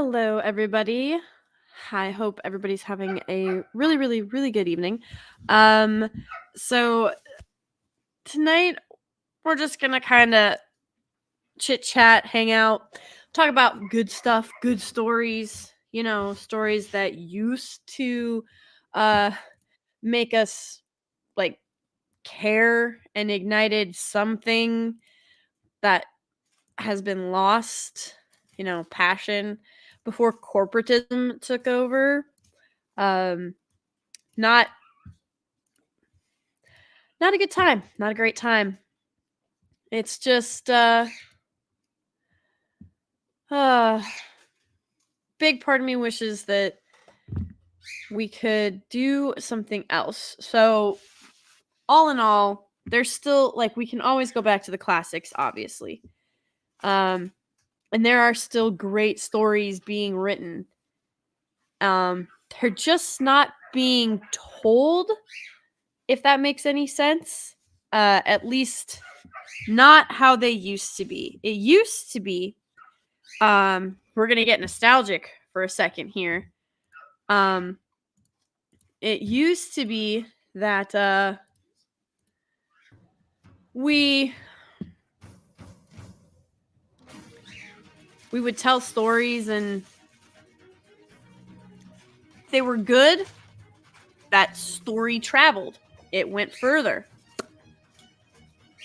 Hello, everybody. I hope everybody's having a really, really, really good evening. So tonight we're just gonna kind of chit chat, hang out, talk about good stuff, good stories. Stories that used to uh, make us like care and ignited something that has been lost. Passion before corporatism took over. Not not a good time, not a great time. It's just big part of me wishes that we could do something else. So all in all, there's still we can always go back to the classics, obviously. And there are still great stories being written. They're just not being told, if that makes any sense. At least not how they used to be. It used to be, we're gonna get nostalgic for a second here. It used to be that we would tell stories, and if they were good, that story traveled. It went further.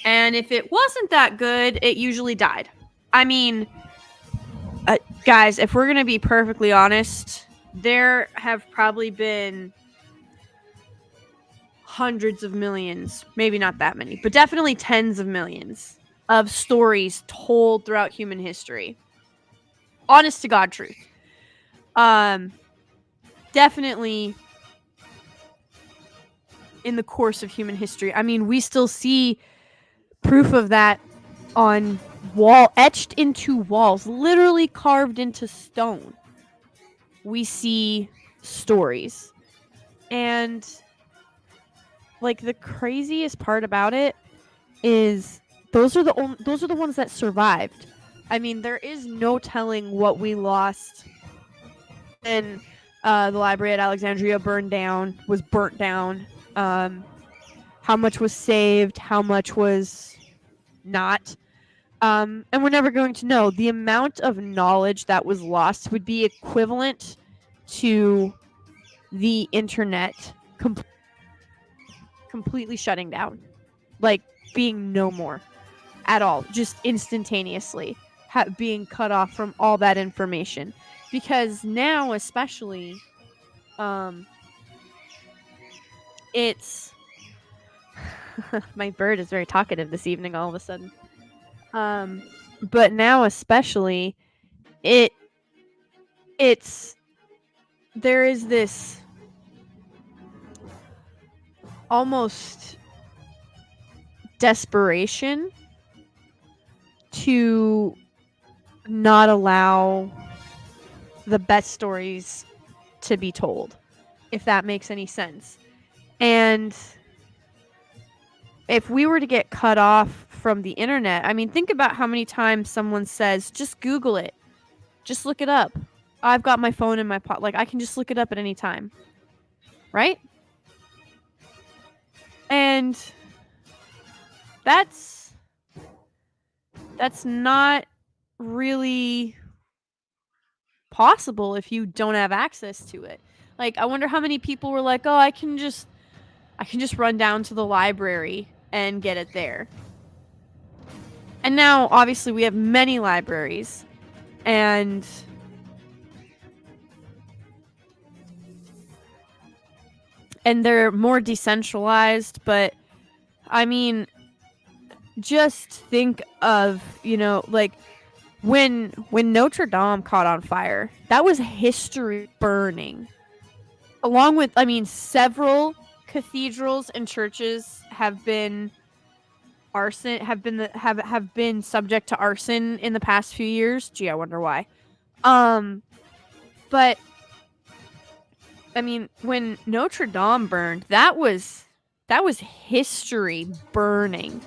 And if it wasn't that good, it usually died. I mean, guys, if we're going to be perfectly honest, there have probably been hundreds of millions, maybe not that many, but definitely tens of millions of stories told throughout human history. Honest to God truth. Definitely in the course of human history. I mean, we still see proof of that on etched into walls, literally carved into stone. We see stories. And the craziest part about it is those are the ones that survived. I mean, there is no telling what we lost when the library at Alexandria was burnt down. How much was saved, how much was not. And we're never going to know. The amount of knowledge that was lost would be equivalent to the internet completely shutting down. Being no more at all. Just instantaneously being cut off from all that information. Because now, especially, it's... my bird is very talkative this evening all of a sudden. But now especially, there is this almost desperation to not allow the best stories to be told, if that makes any sense. And if we were to get cut off from the internet, I mean, think about how many times someone says, just Google it. Just look it up. I've got my phone in my pocket. I can just look it up at any time. Right? And that's not really possible if you don't have access to it. I wonder how many people were like, oh, I can just run down to the library and get it there. And now, obviously, we have many libraries, and they're more decentralized, but I mean, just think of, when Notre Dame caught on fire, that was history burning. Along with, several cathedrals and churches have been subject to arson in the past few years. Gee, I wonder why. But I mean, when Notre Dame burned, that was history burning.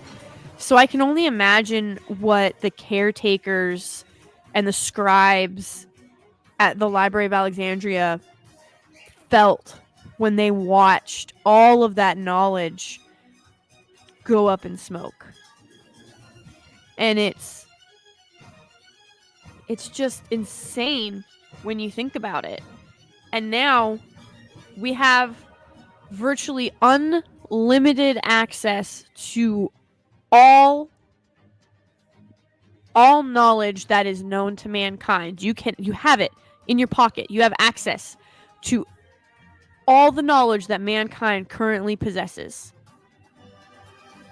So I can only imagine what the caretakers and the scribes at the Library of Alexandria felt when they watched all of that knowledge go up in smoke. And it's just insane when you think about it. And now we have virtually unlimited access to all knowledge that is known to mankind. You have it in your pocket. You have access to all the knowledge that mankind currently possesses.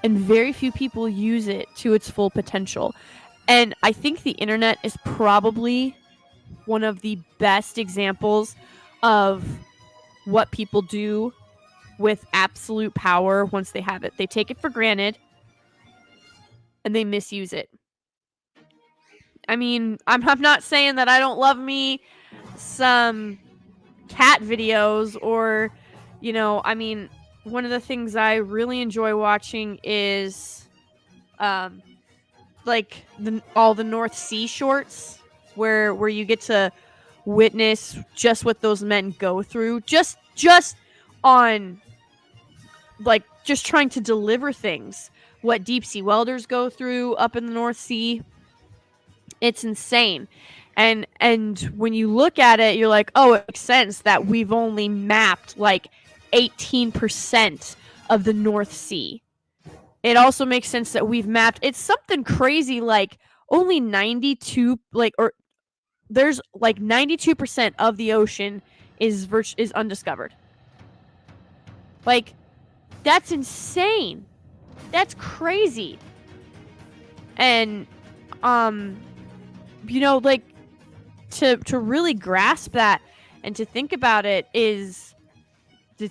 And very few people use it to its full potential. And I think the internet is probably one of the best examples of what people do with absolute power once they have it. They take it for granted and they misuse it. I mean, I'm not saying that I don't love me some cat videos or, I mean, one of the things I really enjoy watching is like all the North Sea shorts where you get to witness just what those men go through just on like just trying to deliver things, what deep sea welders go through up in the North Sea. It's insane. And when you look at it, you're like, oh, it makes sense that we've only mapped like 18% of the North Sea. It also makes sense that we've mapped, it's something crazy like only 92 or there's like 92% of the ocean is undiscovered. Like, that's insane. That's crazy. And like to really grasp that and to think about it it's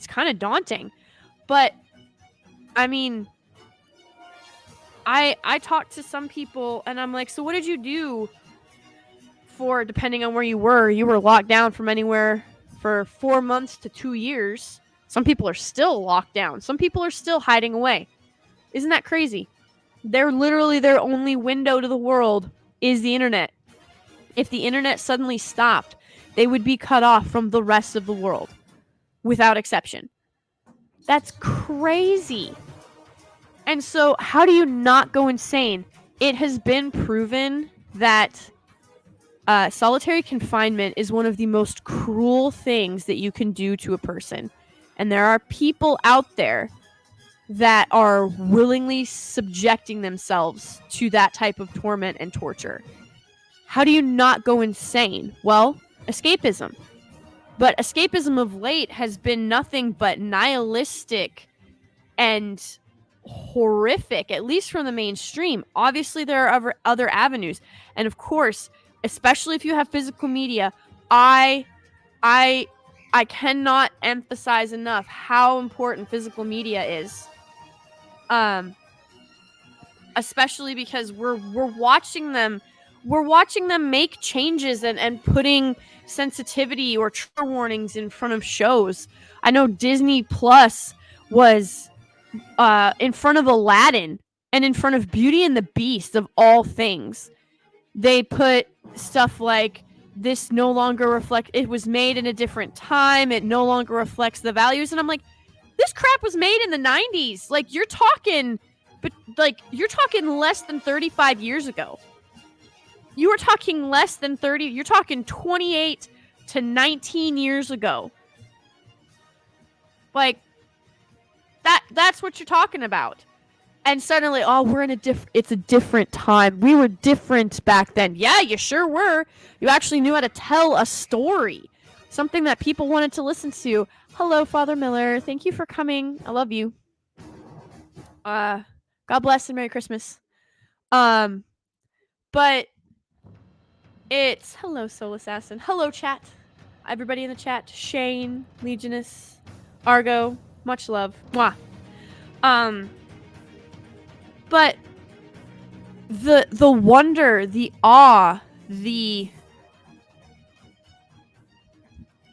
kind of daunting. But I mean, I talked to some people and I'm like, so what did you do for, depending on where you were locked down from anywhere for 4 months to 2 years. Some people are still locked down. Some people are still hiding away. Isn't that crazy? They're literally, their only window to the world is the internet. If the internet suddenly stopped, they would be cut off from the rest of the world, without exception. That's crazy. And so, how do you not go insane? It has been proven that solitary confinement is one of the most cruel things that you can do to a person. And there are people out there that are willingly subjecting themselves to that type of torment and torture. How do you not go insane? Well, escapism. But escapism of late has been nothing but nihilistic and horrific, at least from the mainstream. Obviously, there are other avenues. And of course, especially if you have physical media, I cannot emphasize enough how important physical media is. Especially because we're watching them make changes and putting sensitivity or trigger warnings in front of shows. I know Disney Plus was in front of Aladdin and in front of Beauty and the Beast, of all things. They put stuff like, this no longer it was made in a different time, it no longer reflects the values. And I'm like, this crap was made in the 90s. Like, you're talking less than 35 years ago. You were talking less than 30, you're talking 28 to 19 years ago. Like, that's what you're talking about. And suddenly, oh, we're in it's a different time. We were different back then. Yeah, you sure were. You actually knew how to tell a story. Something that people wanted to listen to. Hello, Father Miller. Thank you for coming. I love you. God bless and Merry Christmas. But it's, hello, Soul Assassin. Hello, chat. Everybody in the chat. Shane, Legionus, Argo. Much love. Mwah. But the wonder, the awe,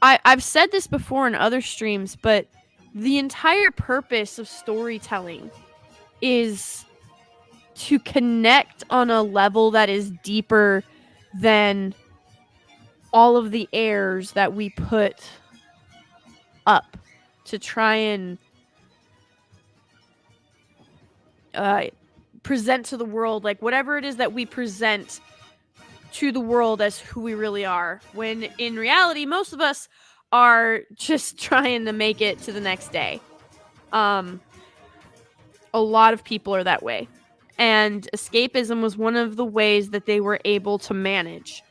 I've said this before in other streams, but the entire purpose of storytelling is to connect on a level that is deeper than all of the airs that we put up to try and present to the world, like whatever it is that we present to the world as who we really are, when in reality most of us are just trying to make it to the next day. A lot of people are that way, and escapism was one of the ways that they were able to manage.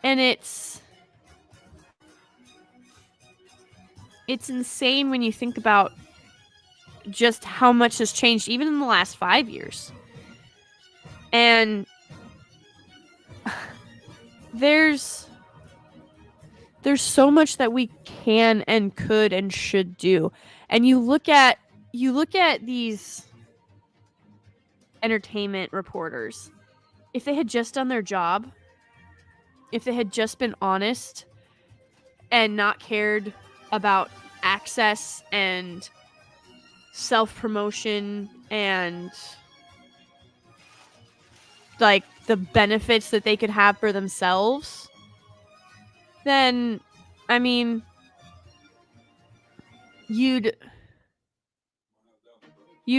And it's insane when you think about just how much has changed even in the last 5 years. And there's so much that we can and could and should do. And you look at these entertainment reporters. If they had just done their job, if they had just been honest and not cared about access and self-promotion and like the benefits that they could have for themselves, then I mean you'd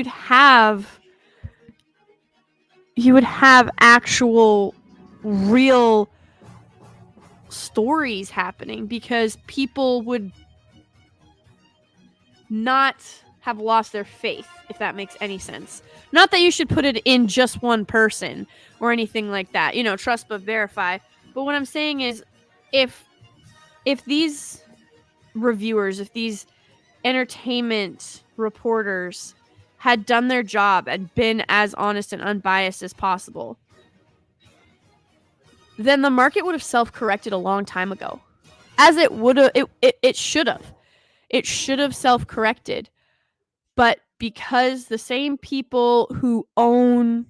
have actual real stories happening, because people would not have lost their faith, if that makes any sense. Not that you should put it in just one person or anything like that. You know, trust but verify. But what I'm saying is, if these reviewers, if these entertainment reporters had done their job and been as honest and unbiased as possible, then the market would have self-corrected a long time ago. As it would have, it should have. It should have self-corrected. But because the same people who own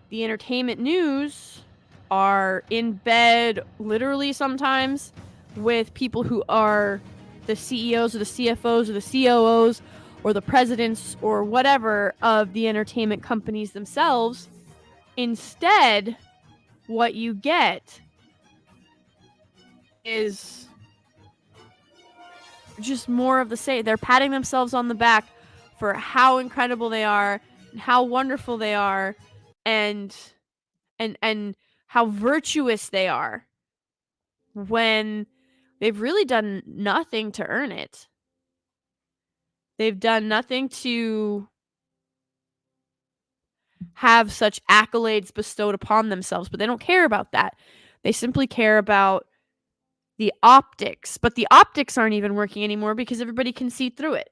the entertainment news are in bed, literally sometimes, with people who are the CEOs or the CFOs or the COOs or the presidents or whatever of the entertainment companies themselves, instead, what you get is just more of the same. They're patting themselves on the back for how incredible they are and how wonderful they are and how virtuous they are, when they've really done nothing to earn it. They've done nothing to have such accolades bestowed upon themselves, but they don't care about that. They simply care about the optics, but the optics aren't even working anymore because everybody can see through it.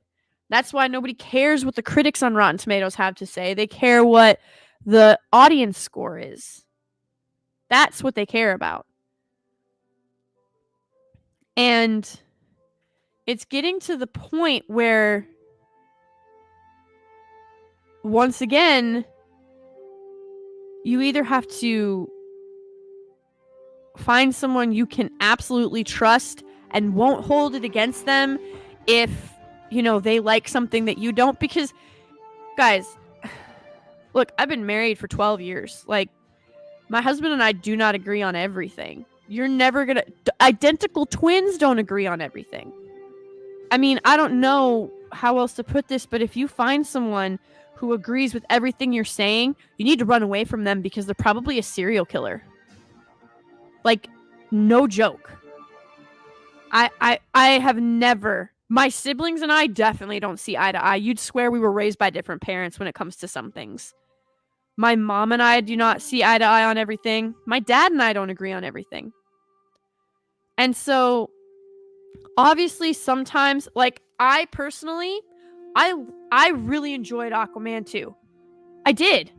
That's why nobody cares what the critics on Rotten Tomatoes have to say. They care what the audience score is. That's what they care about. And it's getting to the point where, once again, you either have to find someone you can absolutely trust and won't hold it against them if, you know, they like something that you don't. Because, guys, look, I've been married for 12 years. Like, my husband and I do not agree on everything. You're never gonna... Identical twins don't agree on everything. I mean, I don't know how else to put this, but if you find someone who agrees with everything you're saying, you need to run away from them, because they're probably a serial killer. Like, no joke. I have never... My siblings and I definitely don't see eye to eye. You'd swear we were raised by different parents when it comes to some things. My mom and I do not see eye to eye on everything. My dad and I don't agree on everything. And so, obviously, sometimes, like, I personally, I really enjoyed Aquaman 2. I did.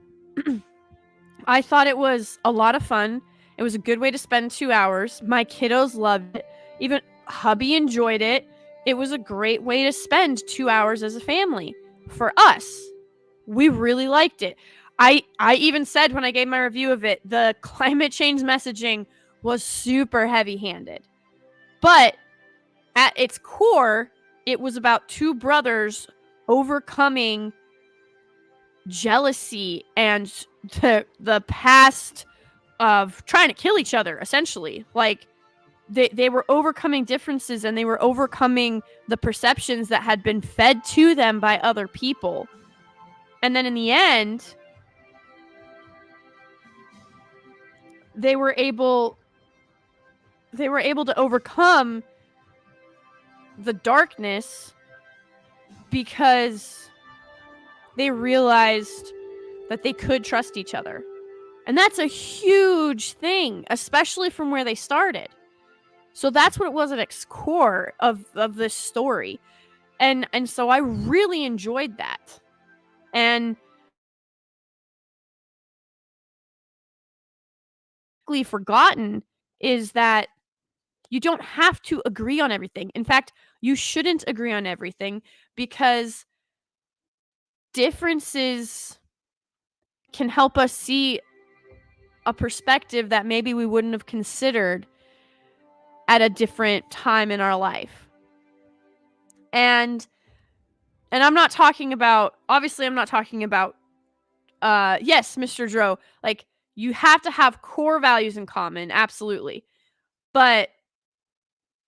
I thought it was a lot of fun. It was a good way to spend 2 hours. My kiddos loved it. Even hubby enjoyed it. It was a great way to spend 2 hours as a family. For us, we really liked it. I even said when I gave my review of it, the climate change messaging was super heavy-handed. But at its core, it was about two brothers overcoming jealousy and the past of trying to kill each other, essentially. Like, they were overcoming differences, and they were overcoming the perceptions that had been fed to them by other people. And then in the end, they were able to overcome the darkness because they realized that they could trust each other. And that's a huge thing, especially from where they started. So that's what it was at its core of this story. And so I really enjoyed that. And forgotten is that you don't have to agree on everything. In fact, you shouldn't agree on everything, because differences can help us see a perspective that maybe we wouldn't have considered at a different time in our life. And I'm not talking about, obviously I'm not talking about, yes, Mr. Dro, like, you have to have core values in common, absolutely. But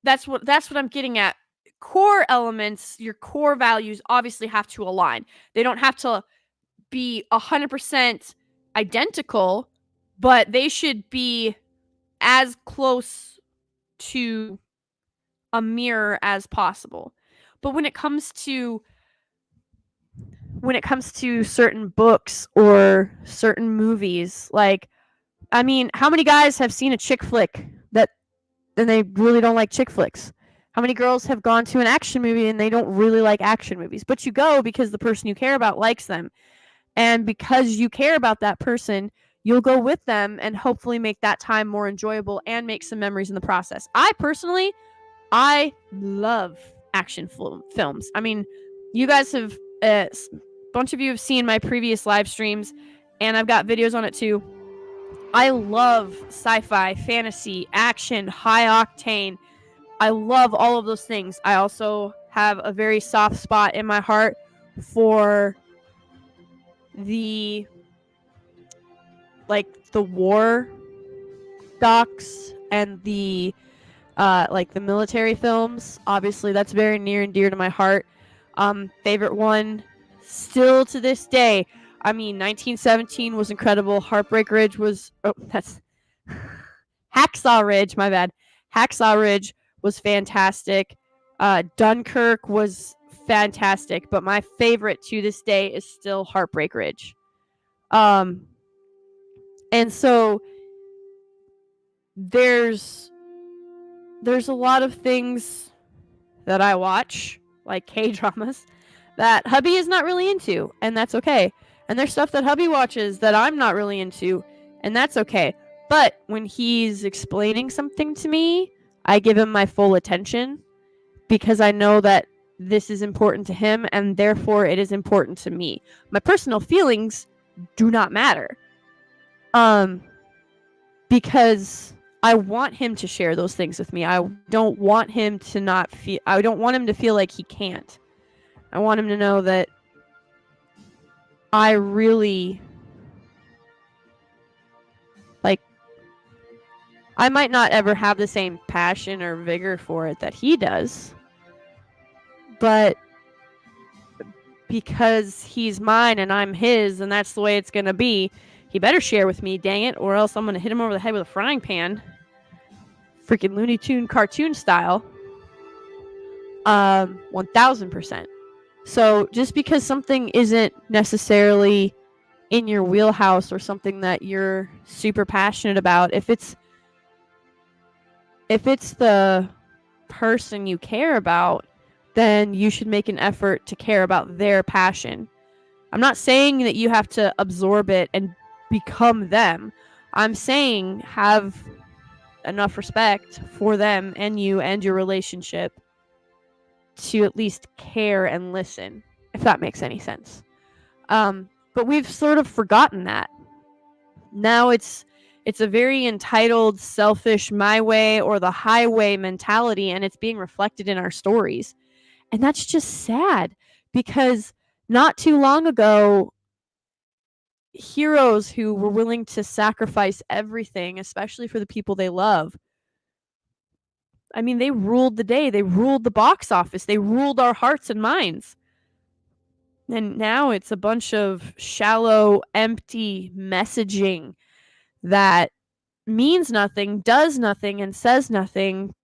that's what I'm getting at. Core elements, your core values obviously have to align. They don't have to be 100% identical, but they should be as close to a mirror as possible. But when it comes to certain books or certain movies, like, I mean, how many guys have seen a chick flick that then they really don't like chick flicks? How many girls have gone to an action movie and they don't really like action movies? But you go because the person you care about likes them. And because you care about that person, you'll go with them and hopefully make that time more enjoyable and make some memories in the process. I personally, I love action films. I mean, you guys have, a bunch of you have seen my previous live streams, and I've got videos on it too. I love sci-fi, fantasy, action, high octane. I love all of those things. I also have a very soft spot in my heart for the war docs and the the military films. Obviously, that's very near and dear to my heart. Favorite one still to this day. I mean, 1917 was incredible. Heartbreak Ridge was... Oh, that's... Hacksaw Ridge, my bad. Hacksaw Ridge was fantastic. Dunkirk was fantastic, but my favorite to this day is still Heartbreak Ridge. And so there's a lot of things that I watch, like K-dramas, that hubby is not really into, and that's okay. And there's stuff that hubby watches that I'm not really into, and that's okay. But when he's explaining something to me, I give him my full attention, because I know that this is important to him, and therefore it is important to me. My personal feelings do not matter. Because I want him to share those things with me. I don't want him to I don't want him to feel like he can't. I want him to know that I really, I might not ever have the same passion or vigor for it that he does, but because he's mine and I'm his, and that's the way it's gonna be, he better share with me, dang it, or else I'm gonna hit him over the head with a frying pan. Freaking Looney Tune cartoon style. 1000%. So just because something isn't necessarily in your wheelhouse or something that you're super passionate about, if it's the person you care about, then you should make an effort to care about their passion. I'm not saying that you have to absorb it and become them. I'm saying have enough respect for them and you and your relationship to at least care and listen, if that makes any sense. But we've sort of forgotten that. Now it's a very entitled, selfish, my way or the highway mentality, and it's being reflected in our stories. And that's just sad, because not too long ago, heroes who were willing to sacrifice everything, especially for the people they love. I mean, they ruled the day. They ruled the box office. They ruled our hearts and minds. And now it's a bunch of shallow, empty messaging that means nothing, does nothing, and says nothing,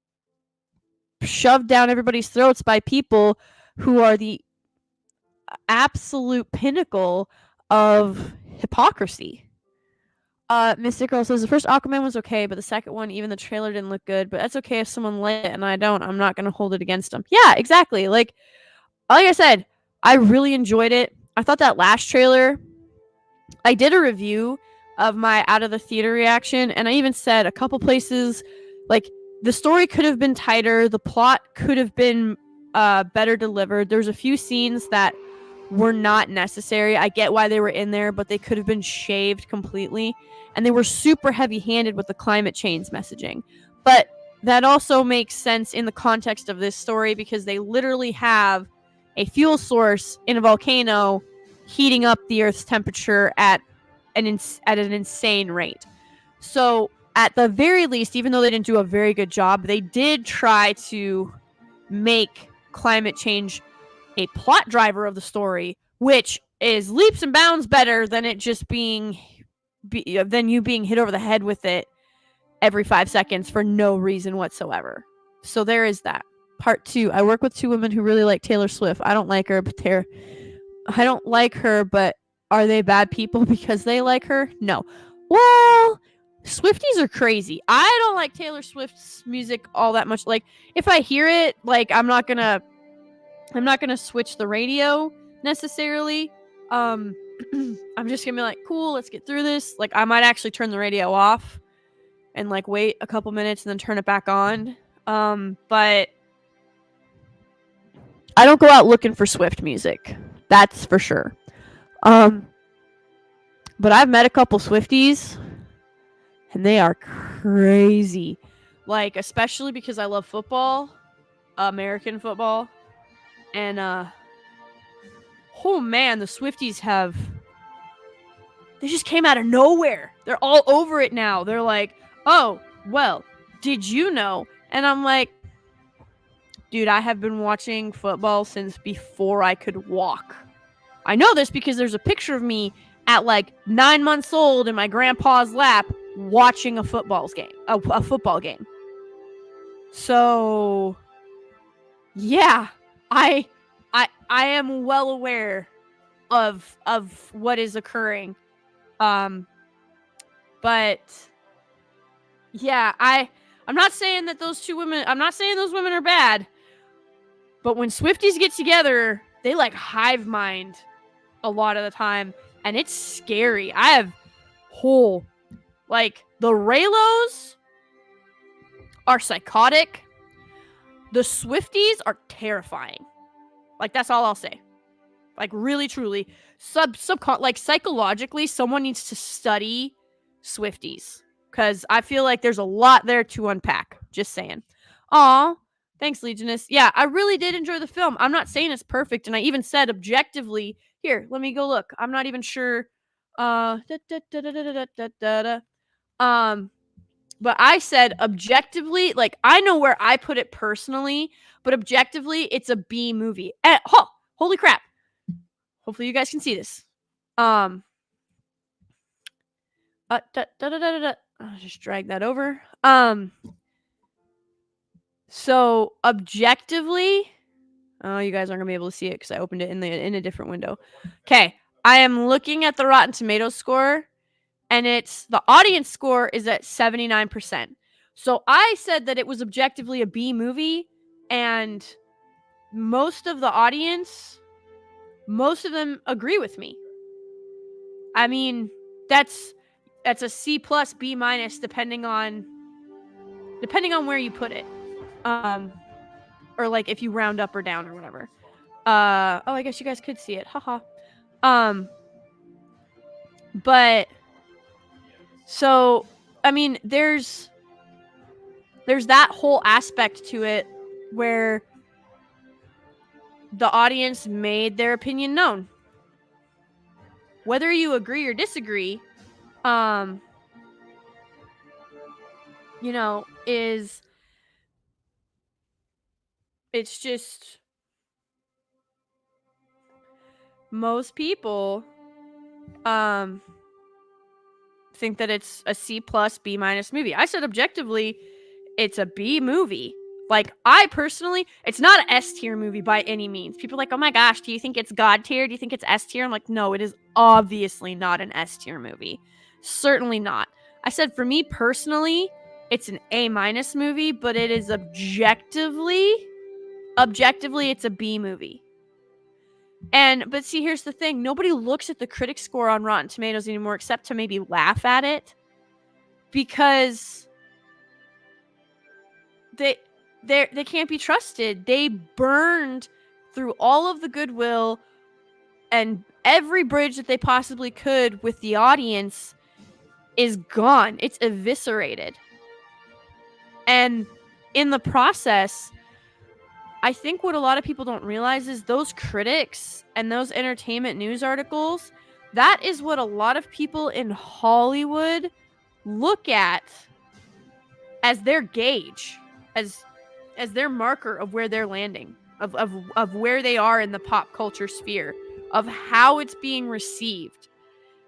shoved down everybody's throats by people who are the absolute pinnacle of hypocrisy. Mystic Girl says the first Aquaman was okay, but the second one, even the trailer didn't look good. But that's okay if someone liked it and I don't. I'm not gonna hold it against them. Yeah, exactly. Like I said, I really enjoyed it. I thought that last trailer. I did a review of my out of the theater reaction, and I even said a couple places, like the story could have been tighter, the plot could have been better delivered. There's a few scenes that were not necessary. I get why they were in there, but they could have been shaved completely. And they were super heavy-handed with the climate change messaging. But that also makes sense in the context of this story because they literally have a fuel source in a volcano heating up the Earth's temperature at an insane rate. So at the very least, even though they didn't do a very good job, they did try to make climate change a plot driver of the story, which is leaps and bounds better than it just being than you being hit over the head with it every 5 seconds for no reason whatsoever. So there is that. Part 2. I work with 2 women who really like Taylor Swift. I don't like her, but are they bad people because they like her? No. Well, Swifties are crazy. I don't like Taylor Swift's music all that much. Like if I hear it, like I'm not gonna switch the radio necessarily. I'm just gonna be like, cool, let's get through this. Like I might actually turn the radio off and like wait a couple minutes and then turn it back on. But I don't go out looking for Swift music. That's for sure. But I've met a couple Swifties and they are crazy. Like especially because I love football, American football. And oh man, the Swifties they just came out of nowhere. They're all over it now. They're like, oh, well, did you know? And I'm like, dude, I have been watching football since before I could walk. I know this because there's a picture of me at like 9 months old in my grandpa's lap watching a football game. So, yeah, I am well aware of what is occurring. But yeah, I'm not saying that those women are bad. But when Swifties get together, they like hive mind a lot of the time, and it's scary. I have like the Raylos are psychotic. The Swifties are terrifying. Like that's all I'll say. Like really, truly, like psychologically, someone needs to study Swifties because I feel like there's a lot there to unpack. Just saying. Aw, thanks, Legionist. Yeah, I really did enjoy the film. I'm not saying it's perfect, and I even said objectively. Here, let me go look. I'm not even sure. But I said objectively, like I know where I put it personally, but objectively, it's a B movie. Holy crap! Hopefully you guys can see this. I'll just drag that over. So objectively, oh, you guys aren't gonna be able to see it because I opened it in a different window. Okay, I am looking at the Rotten Tomatoes score, and the audience score is at 79%. So I said that it was objectively a B movie, and most of them agree with me. I mean, that's a C plus, B minus, depending on where you put it. Or like if you round up or down or whatever. I guess you guys could see it. Haha. But so I mean, there's that whole aspect to it where the audience made their opinion known. whether you agree or disagree, you know, is it's just most people think that it's a C plus B minus movie. I said objectively it's a B movie. Like, I personally, it's not an S tier movie by any means. People are like, oh my gosh, do you think it's God tier? Do you think it's S tier? I'm like, no, it is obviously not an S tier movie. Certainly not. I said for me personally, it's an A minus movie, but it is objectively, it's a B movie. But see, here's the thing. Nobody looks at the critic score on Rotten Tomatoes anymore except to maybe laugh at it. Because they can't be trusted. They burned through all of the goodwill and every bridge that they possibly could with the audience is gone. It's eviscerated. And in the process, I think what a lot of people don't realize is those critics and those entertainment news articles, that is what a lot of people in Hollywood look at as their gauge, as their marker of where they're landing, of where they are in the pop culture sphere, of how it's being received.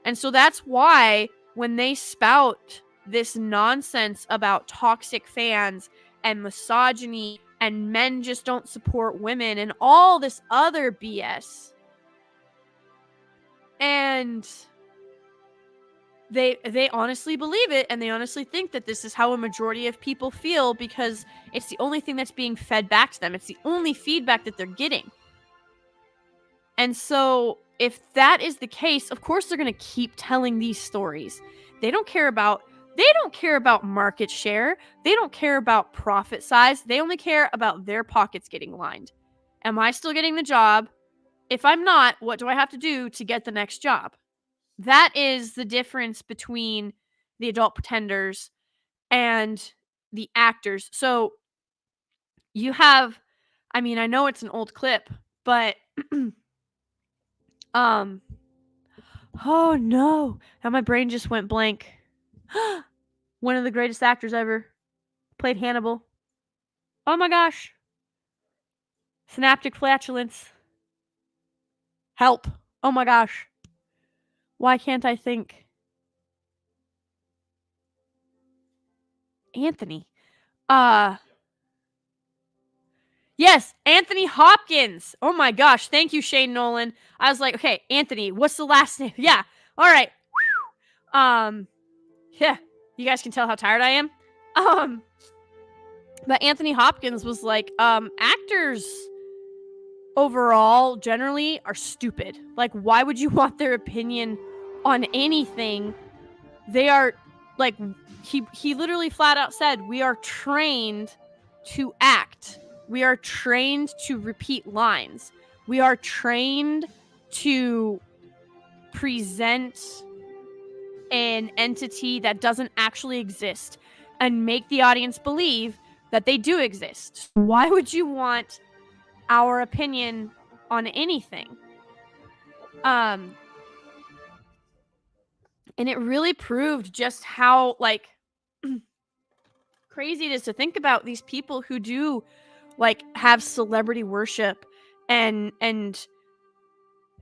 And so that's why when they spout this nonsense about toxic fans and misogyny and men just don't support women and all this other BS, and they honestly believe it, and they honestly think that this is how a majority of people feel because it's the only thing that's being fed back to them. It's the only feedback that they're getting. And so if that is the case, of course they're going to keep telling these stories. They don't care about market share. They don't care about profit size. They only care about their pockets getting lined. Am I still getting the job? If I'm not, what do I have to do to get the next job? That is the difference between the adult pretenders and the actors. So you have, I mean, I know it's an old clip, but oh no, now my brain just went blank. One of the greatest actors ever played Hannibal. Oh my gosh. Synaptic flatulence. Help. Oh my gosh. Why can't I think? Anthony. Yes, Anthony Hopkins. Oh my gosh. Thank you, Shane Nolan. I was like, okay, Anthony, what's the last name? Yeah. All right. Yeah. You guys can tell how tired I am. But Anthony Hopkins was like, actors overall generally are stupid. Like, why would you want their opinion on anything? They are like, he literally flat out said, we are trained to act. We are trained to repeat lines. We are trained to present an entity that doesn't actually exist and make the audience believe that they do exist. Why would you want our opinion on anything? And it really proved just how, like, crazy it is to think about these people who do, like, have celebrity worship and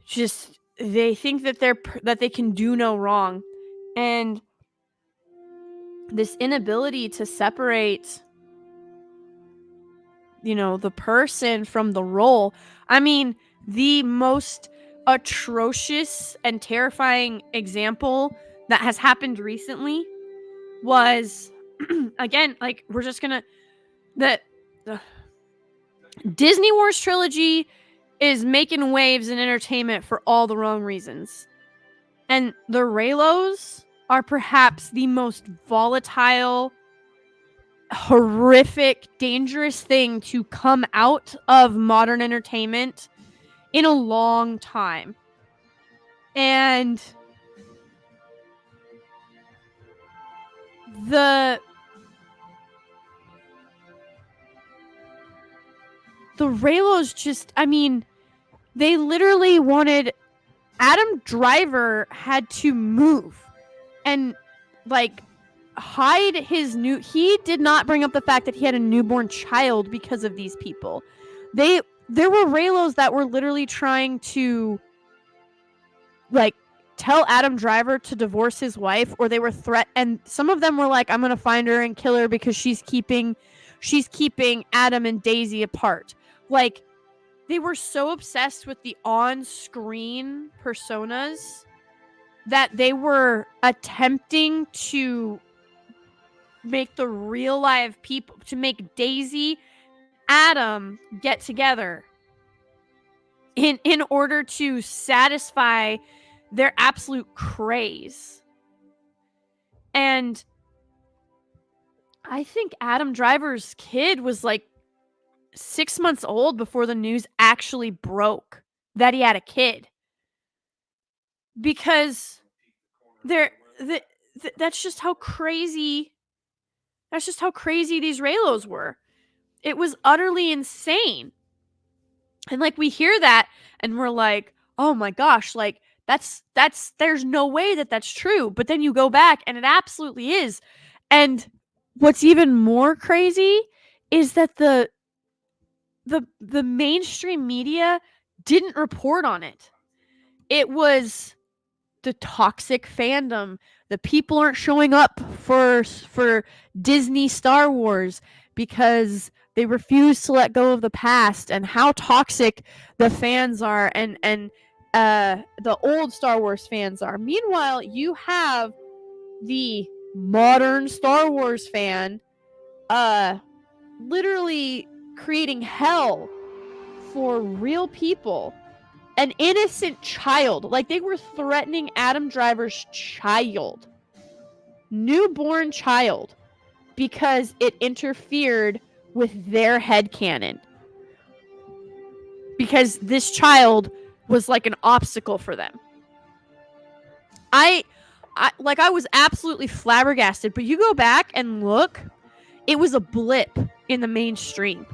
just they think that they can do no wrong, and this inability to separate, you know, the person from the role. I mean, the most atrocious and terrifying example that has happened recently was again, like, we're just gonna the Disney Wars trilogy is making waves in entertainment for all the wrong reasons. And the Reylos are perhaps the most volatile, horrific, dangerous thing to come out of modern entertainment in a long time. And the Reylos just, I mean, they literally wanted Adam Driver had to move and like hide his he did not bring up the fact that he had a newborn child because of these people. There were Reylos that were literally trying to like tell Adam Driver to divorce his wife, or they were and some of them were like, I'm gonna find her and kill her because she's keeping Adam and Daisy apart. Like, they were so obsessed with the on-screen personas that they were attempting to make the real live people, to make Daisy, Adam get together in order to satisfy their absolute craze. And I think Adam Driver's kid was like 6 months old before the news actually broke that he had a kid. Because that's just how crazy these Reylos were. It was utterly insane. And like, we hear that and we're like, oh my gosh, like that's there's no way that that's true. But then you go back and it absolutely is. And what's even more crazy is that the mainstream media didn't report on it. It was the toxic fandom. The people aren't showing up for Disney Star Wars because they refuse to let go of the past and how toxic the fans are and the old Star Wars fans are. Meanwhile, you have the modern Star Wars fan literally creating hell for real people. An innocent child. Like, they were threatening Adam Driver's child. Newborn child. Because it interfered with their headcanon. Because this child was like an obstacle for them. I was absolutely flabbergasted. But you go back and look, it was a blip in the mainstream.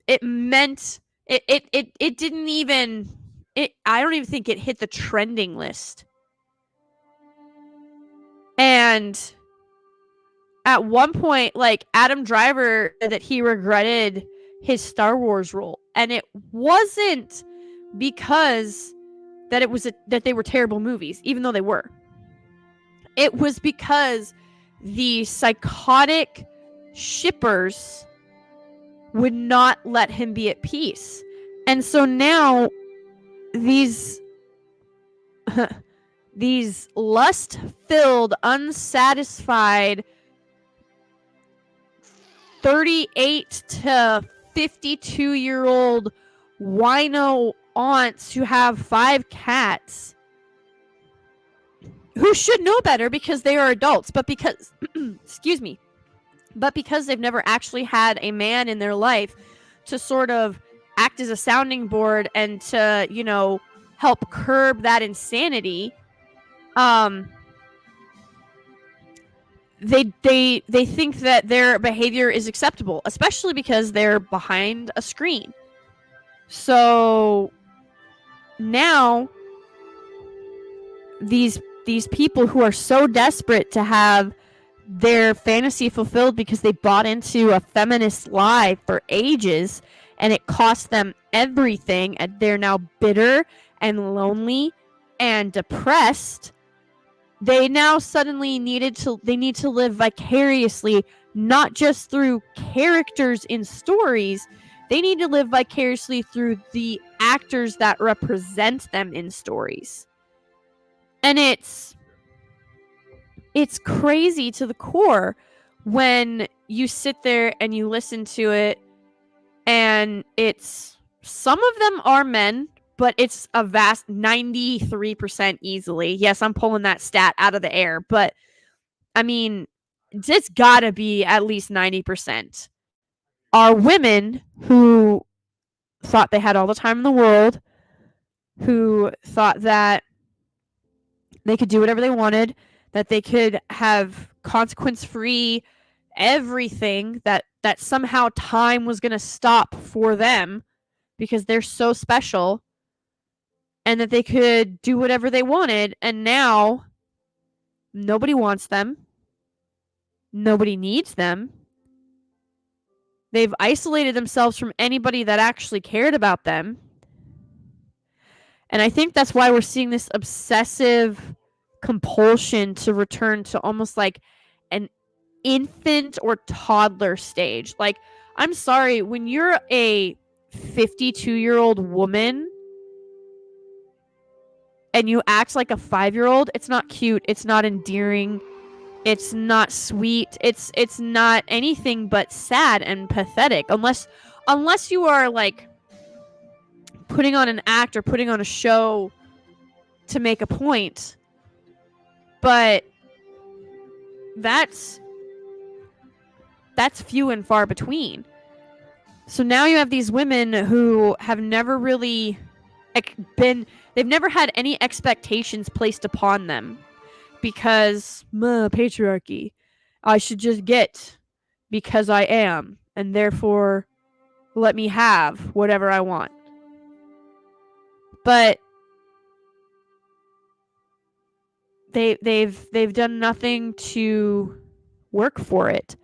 It meant... It didn't even... I don't even think it hit the trending list. And at one point, like, Adam Driver said that he regretted his Star Wars role. And it wasn't because that that they were terrible movies, even though they were. It was because the psychotic shippers would not let him be at peace. And so now these lust-filled, unsatisfied 38 to 52-year-old wino aunts who have 5 cats, who should know better because they are adults, but because excuse me, but because they've never actually had a man in their life to sort of act as a sounding board and to, you know, help curb that insanity, they think that their behavior is acceptable, especially because they're behind a screen. So now these people who are so desperate to have their fantasy fulfilled because they bought into a feminist lie for ages and it cost them everything, and they're now bitter and lonely and depressed. They now suddenly need to live vicariously, not just through characters in stories. They need to live vicariously through the actors that represent them in stories. And it's crazy to the core when you sit there and you listen to it, and it's... some of them are men, but it's a vast 93% easily. Yes, I'm pulling that stat out of the air, but I mean, it's gotta be at least 90% are women who thought they had all the time in the world, who thought that they could do whatever they wanted, that they could have consequence-free everything, that somehow time was going to stop for them because they're so special. and that they could do whatever they wanted, and now nobody wants them. Nobody needs them. They've isolated themselves from anybody that actually cared about them. And I think that's why we're seeing this obsessive compulsion to return to almost like an infant or toddler stage. Like, I'm sorry, when you're a 52-year-old woman and you act like a 5-year-old, it's not cute, it's not endearing, it's not sweet, it's not anything but sad and pathetic, unless you are like putting on an act or putting on a show to make a point. But that's few and far between. So now you have these women who have never really they've never had any expectations placed upon them because patriarchy. I should just get because I am, and therefore let me have whatever I want. But they've done nothing to work for it.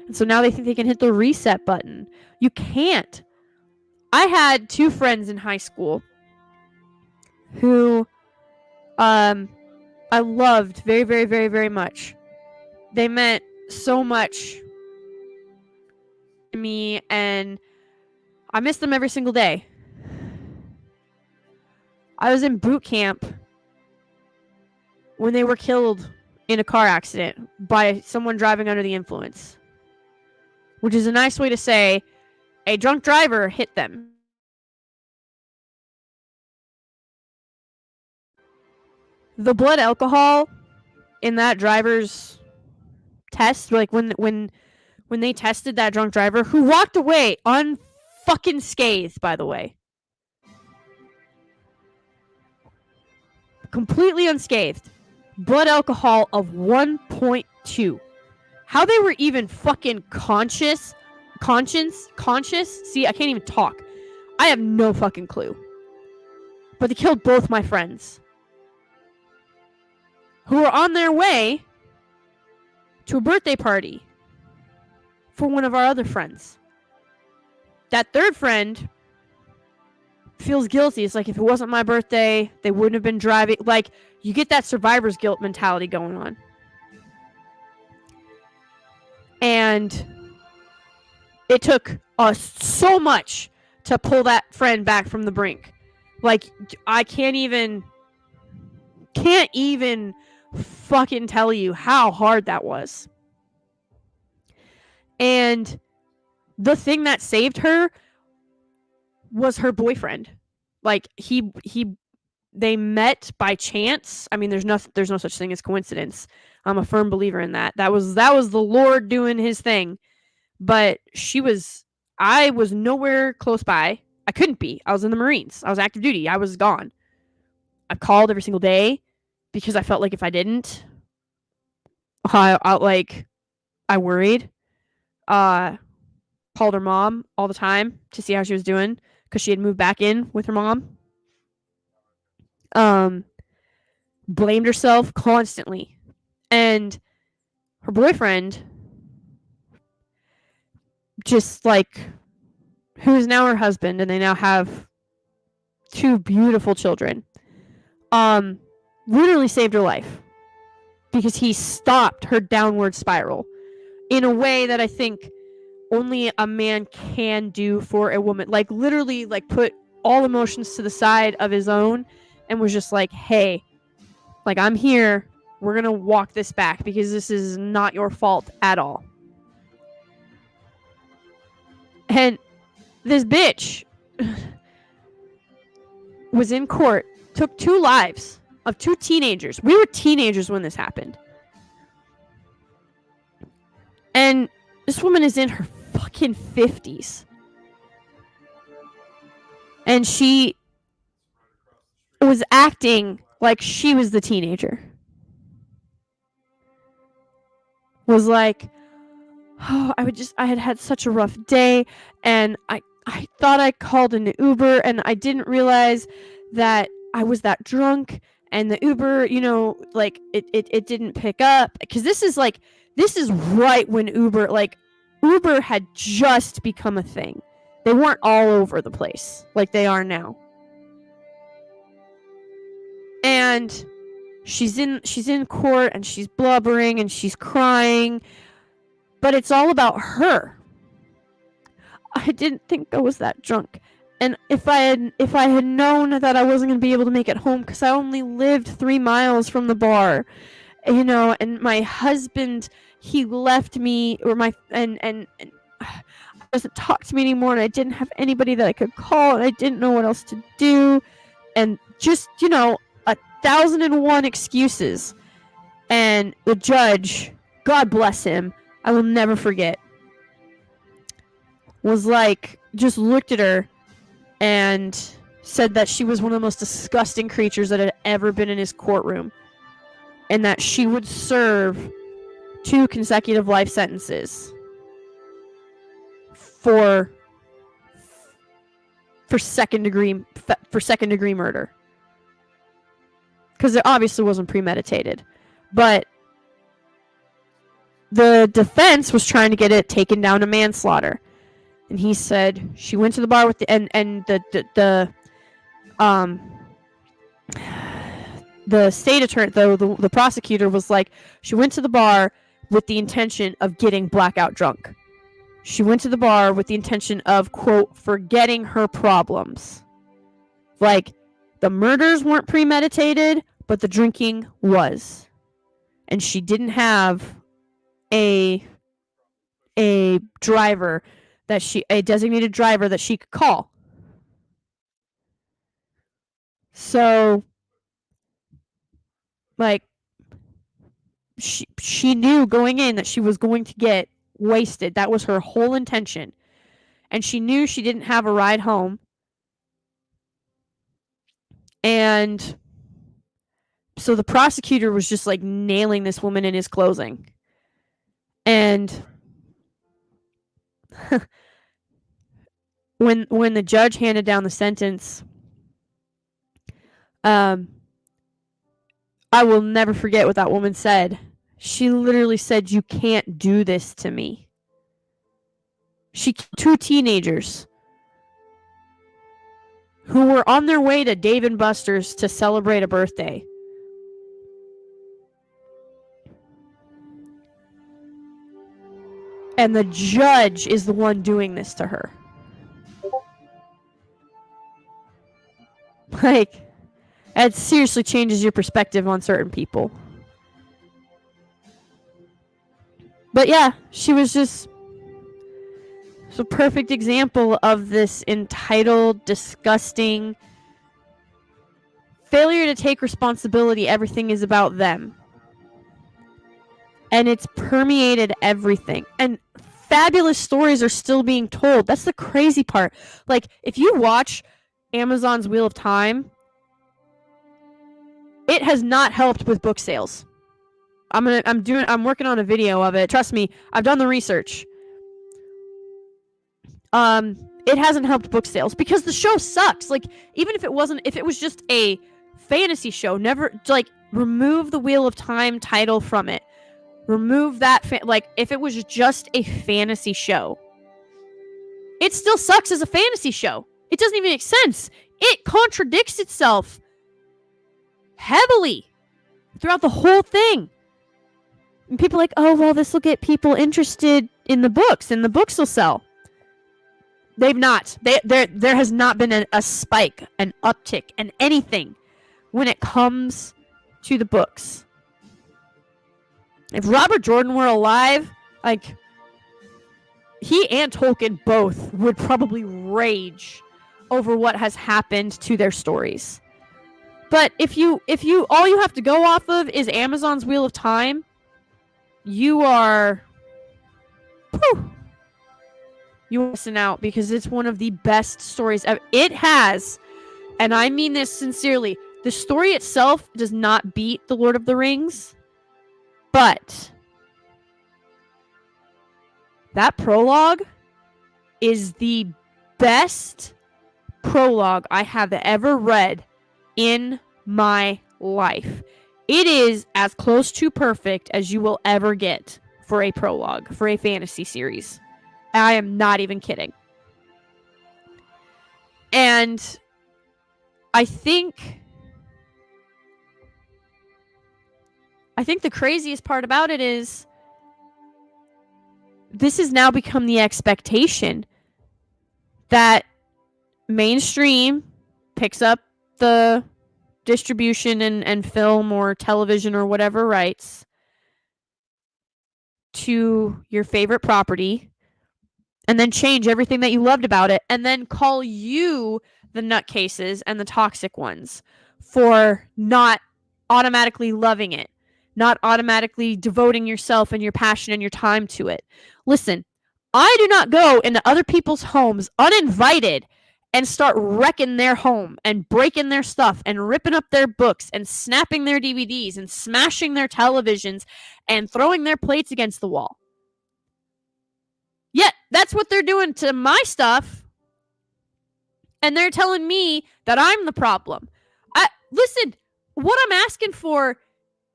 And so now they think they can hit the reset button. You can't. I had 2 friends in high school who I loved very, very, very, very much. They meant so much to me, and I miss them every single day. I was in boot camp when they were killed in a car accident by someone driving under the influence, which is a nice way to say a drunk driver hit them. The blood alcohol in that driver's test, like when they tested that drunk driver, who walked away unfucking scathed, by the way, completely unscathed, blood alcohol of 1.2. How they were even fucking conscious? See, I can't even talk. I have no fucking clue. But they killed both my friends, who were on their way to a birthday party for one of our other friends. That third friend feels guilty. It's like, if it wasn't my birthday, they wouldn't have been driving. Like, you get that survivor's guilt mentality going on. And it took us so much to pull that friend back from the brink. Like, I can't even fucking tell you how hard that was. And the thing that saved her was her boyfriend. Like, they met by chance. I mean, there's no such thing as coincidence. I'm a firm believer in that. That was the Lord doing his thing. But I was nowhere close by. I couldn't be. I was in the Marines. I was active duty. I was gone. I called every single day because I felt like if I didn't, I worried. Called her mom all the time to see how she was doing because she had moved back in with her mom. Blamed herself constantly. And her boyfriend, just like, who is now her husband, and they now have 2 beautiful children, literally saved her life because he stopped her downward spiral in a way that I think only a man can do for a woman. Like, literally, like, put all emotions to the side of his own and was just like, hey, like, I'm here. We're gonna walk this back because this is not your fault at all. And this bitch was in court, took 2 lives of 2 teenagers. We were teenagers when this happened. And this woman is in her fucking 50s. And she was acting like she was the teenager. Was like, oh, I had such a rough day, and I thought I called an Uber, and I didn't realize that I was that drunk, and the Uber, like it didn't pick up, because this is right when Uber had just become a thing. They weren't all over the place like they are now. And she's in court, and she's blubbering, and she's crying, but it's all about her. I didn't think I was that drunk. And if I had known that I wasn't going to be able to make it home, because I only lived 3 miles from the bar, and my husband, he left me, or and doesn't talk to me anymore, and I didn't have anybody that I could call, and I didn't know what else to do, and just 1,001 excuses. And the judge, God bless him, I will never forget, was like, just looked at her and said that she was one of the most disgusting creatures that had ever been in his courtroom, and that she would serve 2 consecutive life sentences for second degree murder, because it obviously wasn't premeditated. But the defense was trying to get it taken down to manslaughter. And he said she went to the bar with the state attorney, the prosecutor, was like, she went to the bar with the intention of getting blackout drunk. She went to the bar with the intention of, quote, forgetting her problems. Like, the murders weren't premeditated, but the drinking was. And she didn't have a driver a designated driver that she could call. So, like, she knew going in that she was going to get wasted. That was her whole intention. And she knew she didn't have a ride home. And so the prosecutor was just like nailing this woman in his closing. And when the judge handed down the sentence, I will never forget what that woman said. She literally said, "You can't do this to me." 2 teenagers who were on their way to Dave & Buster's to celebrate a birthday. And the judge is the one doing this to her. Like, it seriously changes your perspective on certain people. But yeah, she was just a perfect example of this entitled, disgusting failure to take responsibility. Everything is about them. And it's permeated everything. And fabulous stories are still being told. That's the crazy part. Like, if you watch Amazon's Wheel of Time, it has not helped with book sales. I'm working on a video of it. Trust me, I've done the research. It hasn't helped book sales because the show sucks. Like, even if it was just a fantasy show, never, like, remove the Wheel of Time title from it. Remove that, if it was just a fantasy show, it still sucks as a fantasy show. It doesn't even make sense. It contradicts itself heavily throughout the whole thing. And people are like, oh, well, this will get people interested in the books, and the books will sell. They've not. There has not been a spike, an uptick, and anything when it comes to the books. If Robert Jordan were alive, like, he and Tolkien both would probably rage over what has happened to their stories. But if you all you have to go off of is Amazon's Wheel of Time, you are you're missing out, because it's one of the best stories ever. It has, and I mean this sincerely, the story itself does not beat The Lord of the Rings, but that prologue is the best prologue I have ever read in my life. It is as close to perfect as you will ever get for a prologue, for a fantasy series. I am not even kidding. And I think the craziest part about it is this has now become the expectation that mainstream picks up the distribution and film or television or whatever rights to your favorite property and then change everything that you loved about it and then call you the nutcases and the toxic ones for not automatically loving it, not automatically devoting yourself and your passion and your time to it. Listen, I do not go into other people's homes uninvited and start wrecking their home and breaking their stuff and ripping up their books and snapping their DVDs and smashing their televisions and throwing their plates against the wall. Yet, that's what they're doing to my stuff. And they're telling me that I'm the problem. Listen, what I'm asking for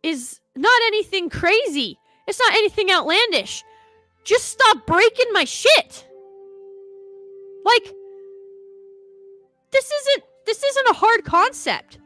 is not anything crazy. It's not anything outlandish. Just stop breaking my shit. Like, this isn't a hard concept.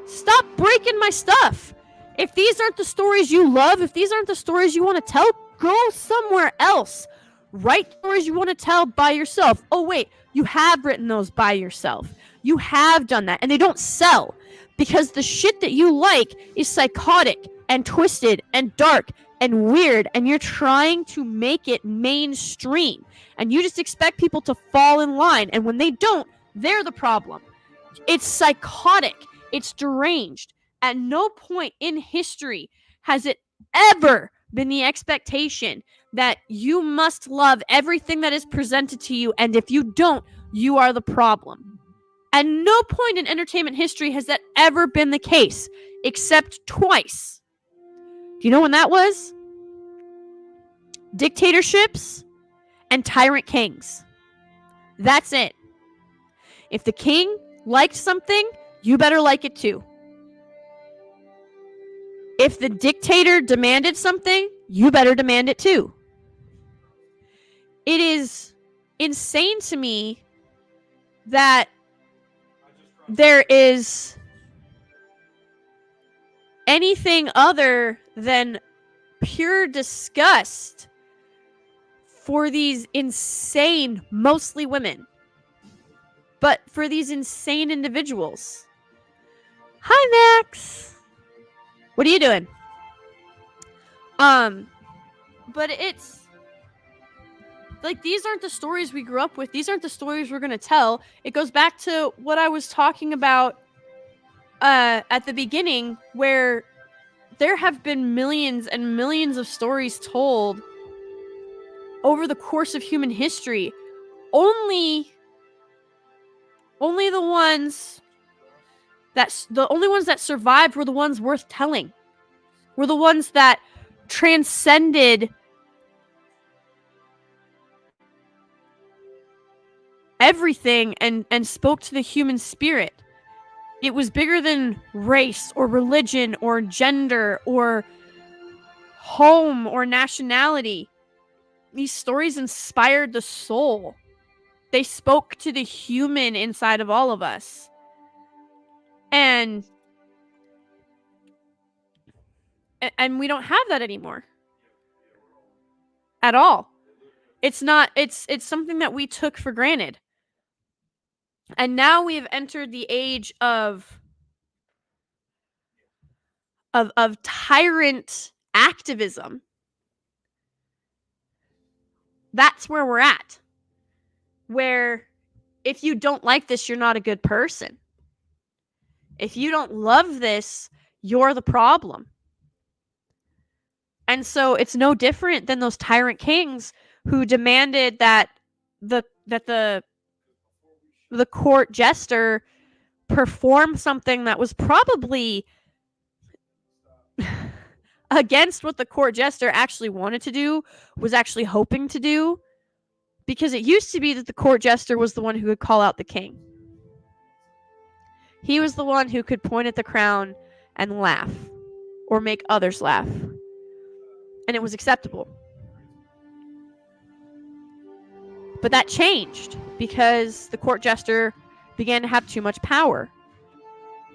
Stop breaking my stuff. If these aren't the stories you love, if these aren't the stories you want to tell, go somewhere else. Write stories you want to tell by yourself. Oh, wait, you have written those by yourself. You have done that, and they don't sell because the shit that you like is psychotic and twisted and dark and weird, and you're trying to make it mainstream, and you just expect people to fall in line, and when they don't, they're the problem. It's psychotic. It's deranged. At no point in history has it ever been the expectation that you must love everything that is presented to you, and if you don't, you are the problem. At no point in entertainment history has that ever been the case, except twice. Do you know when that was? Dictatorships and tyrant kings. That's it. If the king liked something, you better like it too. If the dictator demanded something, you better demand it too. It is insane to me that there is anything other than pure disgust for these insane, mostly women, but for these insane individuals. Hi, Max. What are you doing? But it's like, these aren't the stories we grew up with. These aren't the stories we're going to tell. It goes back to what I was talking about at the beginning, where there have been millions and millions of stories told over the course of human history. Only the ones that survived were the ones worth telling. Were the ones that transcended everything and spoke to the human spirit. It was bigger than race or religion or gender or home or nationality. These stories inspired the soul. They spoke to the human inside of all of us. And we don't have that anymore. At all. It's something that we took for granted. And now we have entered the age of tyrant activism. That's where we're at. Where if you don't like this, you're not a good person. If you don't love this, you're the problem. And so it's no different than those tyrant kings who demanded that the court jester perform something that was probably against what the court jester actually wanted to do, was actually hoping to do, because it used to be that the court jester was the one who would call out the king. He was the one who could point at the crown and laugh, or make others laugh. And it was acceptable. But that changed because the court jester began to have too much power.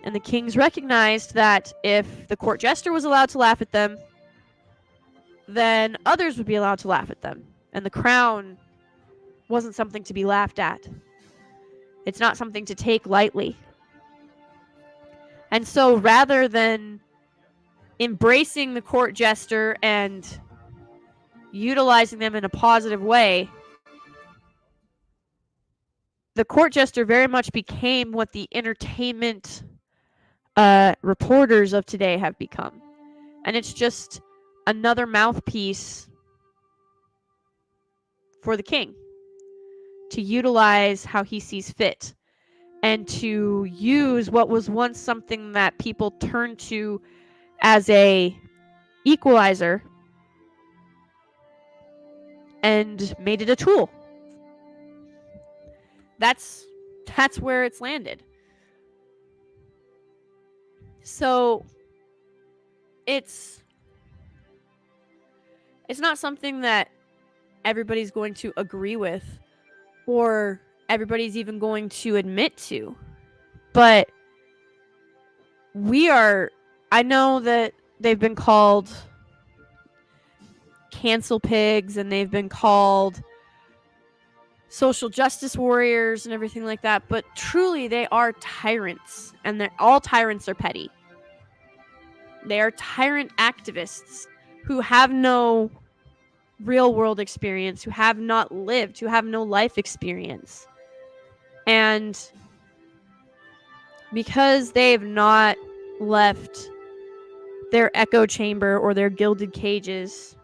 And the kings recognized that if the court jester was allowed to laugh at them, then others would be allowed to laugh at them. And the crown wasn't something to be laughed at. It's not something to take lightly. And so rather than embracing the court jester and utilizing them in a positive way, the court jester very much became what the entertainment reporters of today have become. And it's just another mouthpiece for the king to utilize how he sees fit, and to use what was once something that people turned to as a equalizer and made it a tool. That's where it's landed. So it's not something that everybody's going to agree with, or everybody's even going to admit to. But I know that they've been called cancel pigs, and they've been called social justice warriors and everything like that, but truly they are tyrants, and all tyrants are petty. They are tyrant activists who have no real world experience, who have not lived, who have no life experience. And because they've not left their echo chamber or their gilded cages,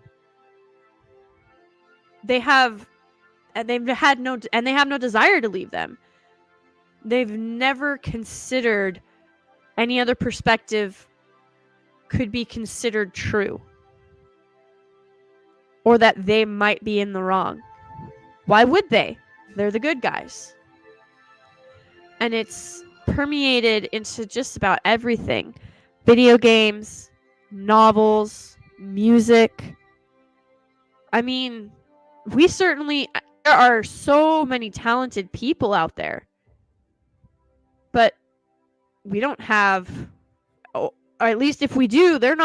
they have no desire to leave them. They've never considered any other perspective could be considered true, or that they might be in the wrong. Why would they? They're the good guys. And it's permeated into just about everything. Video games, novels, music. I mean, there are so many talented people out there, but we don't have, or at least if we do, they're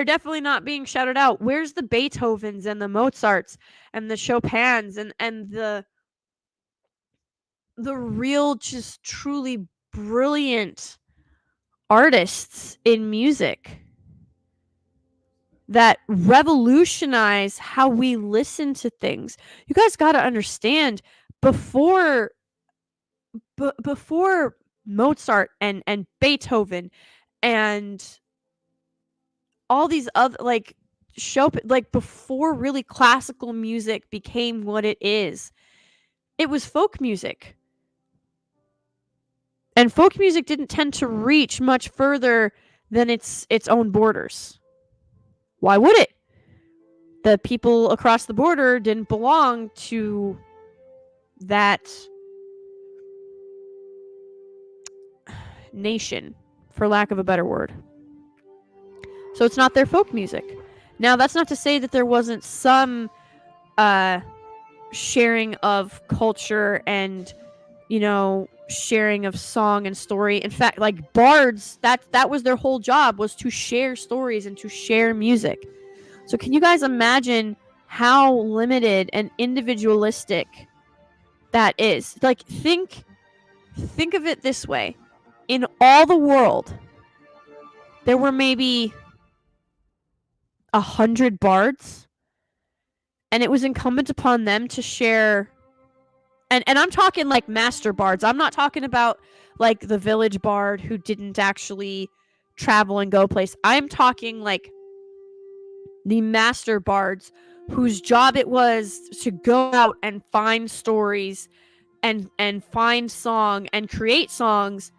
definitely not being shouted out. Where's the Beethovens and the Mozarts and the Chopins and the real, just truly brilliant artists in music that revolutionize how we listen to things? You guys got to understand, before Mozart and Beethoven and all these other, like, Chopin, like, before really classical music became what it is, it was folk music. And folk music didn't tend to reach much further than its own borders. Why would it? The people across the border didn't belong to that nation, for lack of a better word. So it's not their folk music. Now, that's not to say that there wasn't some sharing of culture and, sharing of song and story. In fact, like, bards, that was their whole job, was to share stories and to share music. So can you guys imagine how limited and individualistic that is? Like, think of it this way. In all the world, there were maybe 100 bards, and it was incumbent upon them to share. And I'm talking like master bards. I'm not talking about like the village bard who didn't actually travel and go place. I'm talking like the master bards whose job it was to go out and find stories and find song and create songs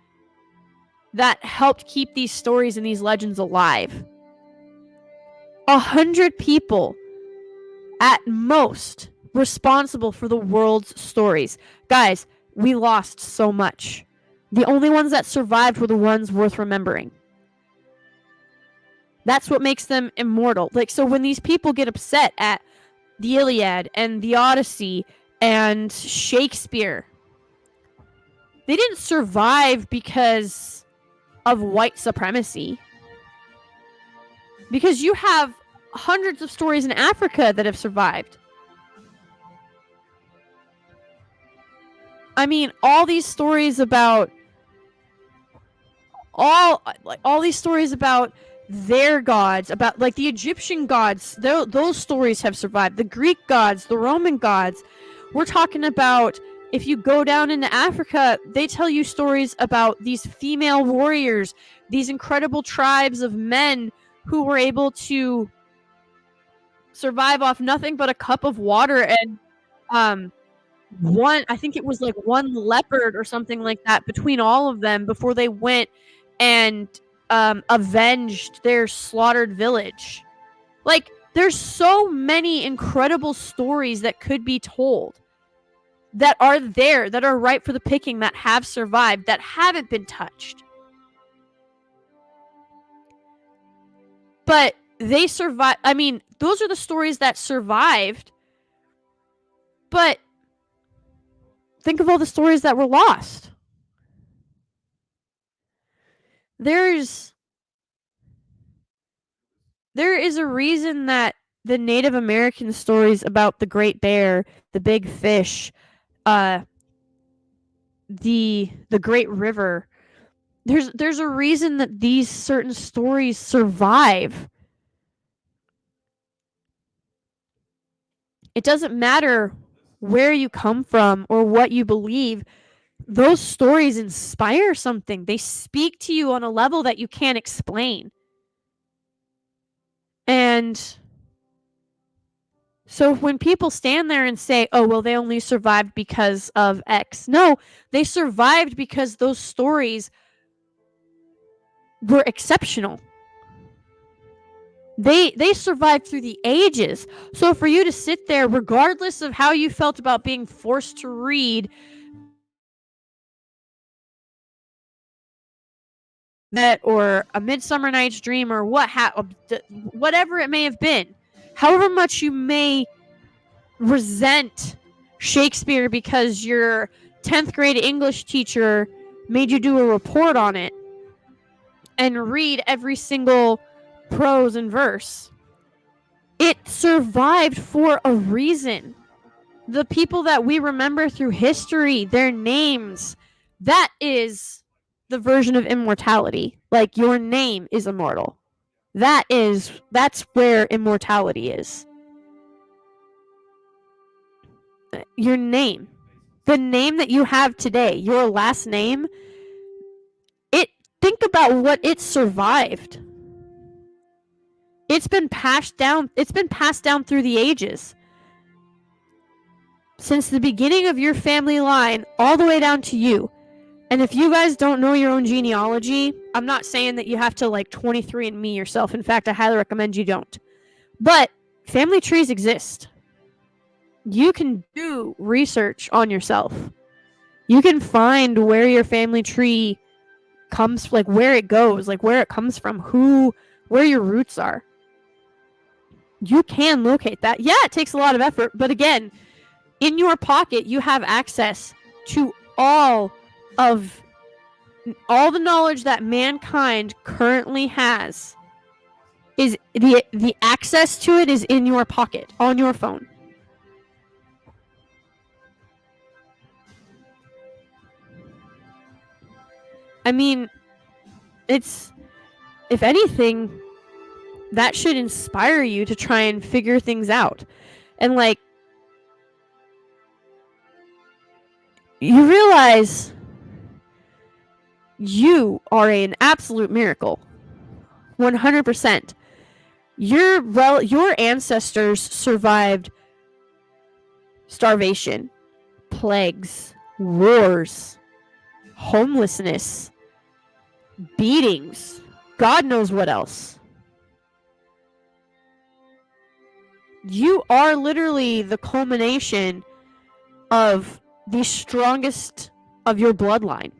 that helped keep these stories and these legends alive. 100 people at most responsible for the world's stories. Guys, we lost so much. The only ones that survived were the ones worth remembering. That's what makes them immortal. Like, so when these people get upset at the Iliad and the Odyssey and Shakespeare, they didn't survive because of white supremacy. Because you have hundreds of stories in Africa that have survived. I mean, all these stories about their gods, about like the Egyptian gods, those stories have survived. The Greek gods, the Roman gods. We're talking about, if you go down into Africa, they tell you stories about these female warriors, these incredible tribes of men who were able to survive off nothing but a cup of water and I think it was like one leopard or something like that between all of them before they went and avenged their slaughtered village. Like, there's so many incredible stories that could be told, that are there, that are ripe for the picking, that have survived, that haven't been touched. But they survived. I mean, those are the stories that survived. But think of all the stories that were lost. There is a reason that the Native American stories about the Great Bear, the Big Fish, the Great River, there's a reason that these certain stories survive. It doesn't matter where you come from or what you believe. Those stories inspire something. They speak to you on a level that you can't explain. And so when people stand there and say, oh, well, they only survived because of X. No, they survived because those stories were exceptional. They survived through the ages. So for you to sit there, regardless of how you felt about being forced to read that, or A Midsummer Night's Dream, or whatever it may have been, however much you may resent Shakespeare because your 10th grade English teacher made you do a report on it and read every single prose and verse, it survived for a reason. The people that we remember through history, their names, that is the version of immortality. Like, your name is immortal. That's where immortality is. Your name, the name that you have today, your last name, think about what it survived. It's been passed down through the ages. Since the beginning of your family line all the way down to you. And if you guys don't know your own genealogy, I'm not saying that you have to like 23andMe yourself. In fact, I highly recommend you don't. But family trees exist. You can do research on yourself. You can find where your family tree comes, like where it goes, like where it comes from, where your roots are. You can locate that. Yeah, it takes a lot of effort, but again, in your pocket, you have access to all the knowledge that mankind currently has. Is the access to it is in your pocket, on your phone. I mean, it's, if anything, that should inspire you to try and figure things out. And like, you realize you are an absolute miracle. 100%. Your ancestors survived starvation, plagues, wars, homelessness, beatings, God knows what else. You are literally the culmination of the strongest of your bloodline.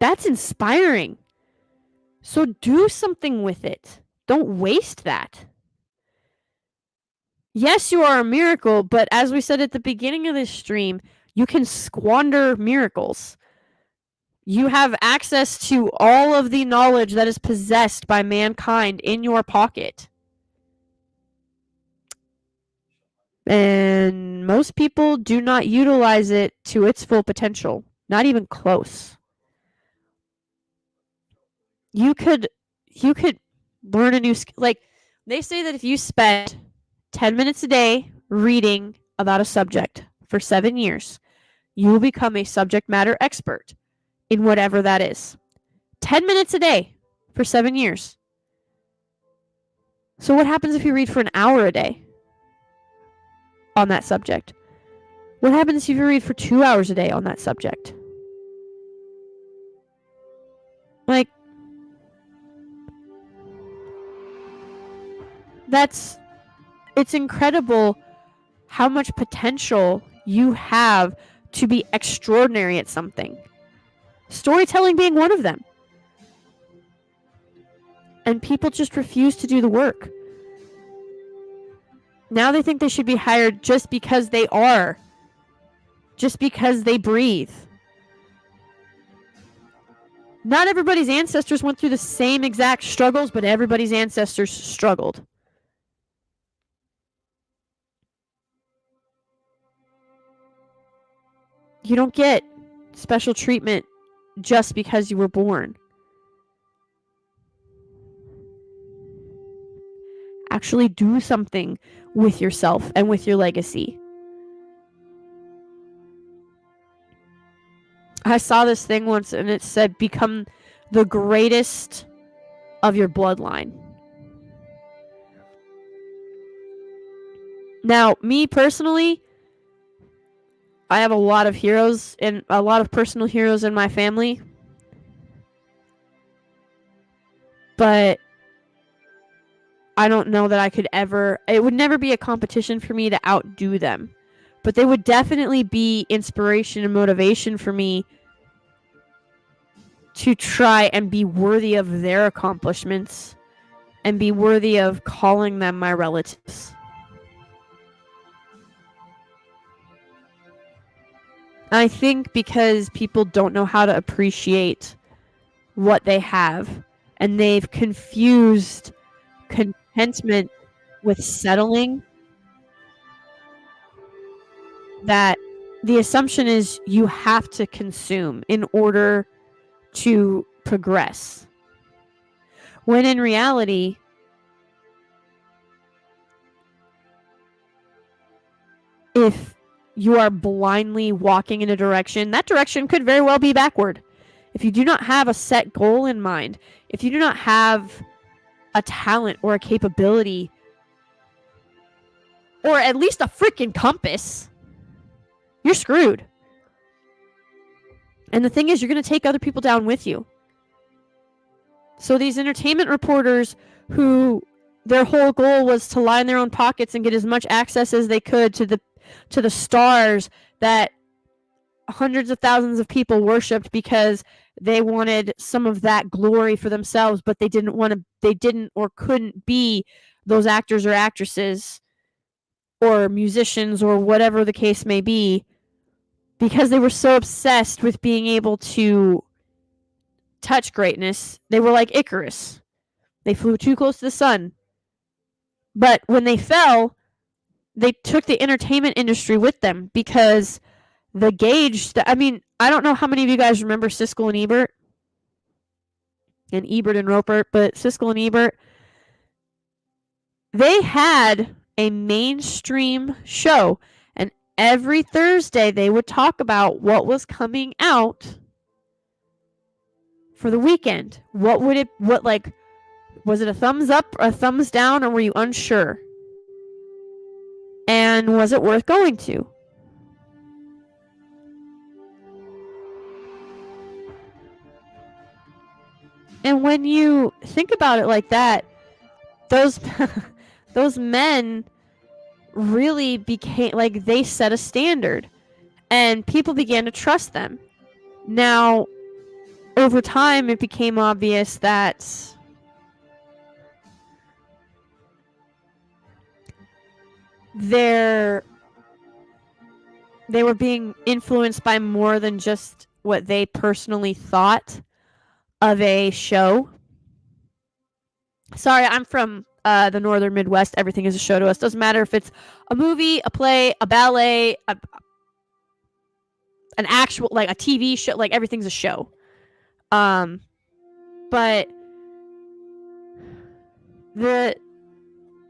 That's inspiring. So do something with it. Don't waste that. Yes, you are a miracle, but as we said at the beginning of this stream, you can squander miracles. You have access to all of the knowledge that is possessed by mankind in your pocket. And most people do not utilize it to its full potential. Not even close. You could learn a new skill. Like, they say that if you spend 10 minutes a day reading about a subject for 7 years, you will become a subject matter expert in whatever that is. 10 minutes a day for 7 years. So what happens if you read for an hour a day on that subject? What happens if you read for 2 hours a day on that subject? Like, it's incredible how much potential you have to be extraordinary at something. Storytelling being one of them. And people just refuse to do the work. Now they think they should be hired just because they are. Just because they breathe. Not everybody's ancestors went through the same exact struggles, but everybody's ancestors struggled. You don't get special treatment just because you were born. Actually do something with yourself and with your legacy. I saw this thing once and it said, become the greatest of your bloodline. Now, me personally, I have a lot of heroes and a lot of personal heroes in my family. But I don't know that I could ever, it would never be a competition for me to outdo them. But they would definitely be inspiration and motivation for me to try and be worthy of their accomplishments and be worthy of calling them my relatives. I think because people don't know how to appreciate what they have, and they've confused contentment with settling, that the assumption is you have to consume in order to progress. When in reality, if you are blindly walking in a direction, that direction could very well be backward. If you do not have a set goal in mind, if you do not have a talent or a capability, or at least a freaking compass, you're screwed. And the thing is, you're going to take other people down with you. So these entertainment reporters who their whole goal was to line their own pockets and get as much access as they could to the stars that hundreds of thousands of people worshipped because they wanted some of that glory for themselves, but they didn't or couldn't be those actors or actresses or musicians or whatever the case may be, because they were so obsessed with being able to touch greatness. They were like Icarus. They flew too close to the sun. But when they fell, they took the entertainment industry with them, because the gauge, I don't know how many of you guys remember Siskel and Ebert and Roper, but Siskel and Ebert, they had a mainstream show, and every Thursday they would talk about what was coming out for the weekend. Was it a thumbs up, a thumbs down, or were you unsure? And was it worth going to? And when you think about it like that, those men really became, like, they set a standard and people began to trust them. Now, over time, it became obvious that they were being influenced by more than just what they personally thought of a show. Sorry, I'm from the northern Midwest. Everything is a show to us. Doesn't matter if it's a movie, a play, a ballet, an actual, like a TV show. Like everything's a show. But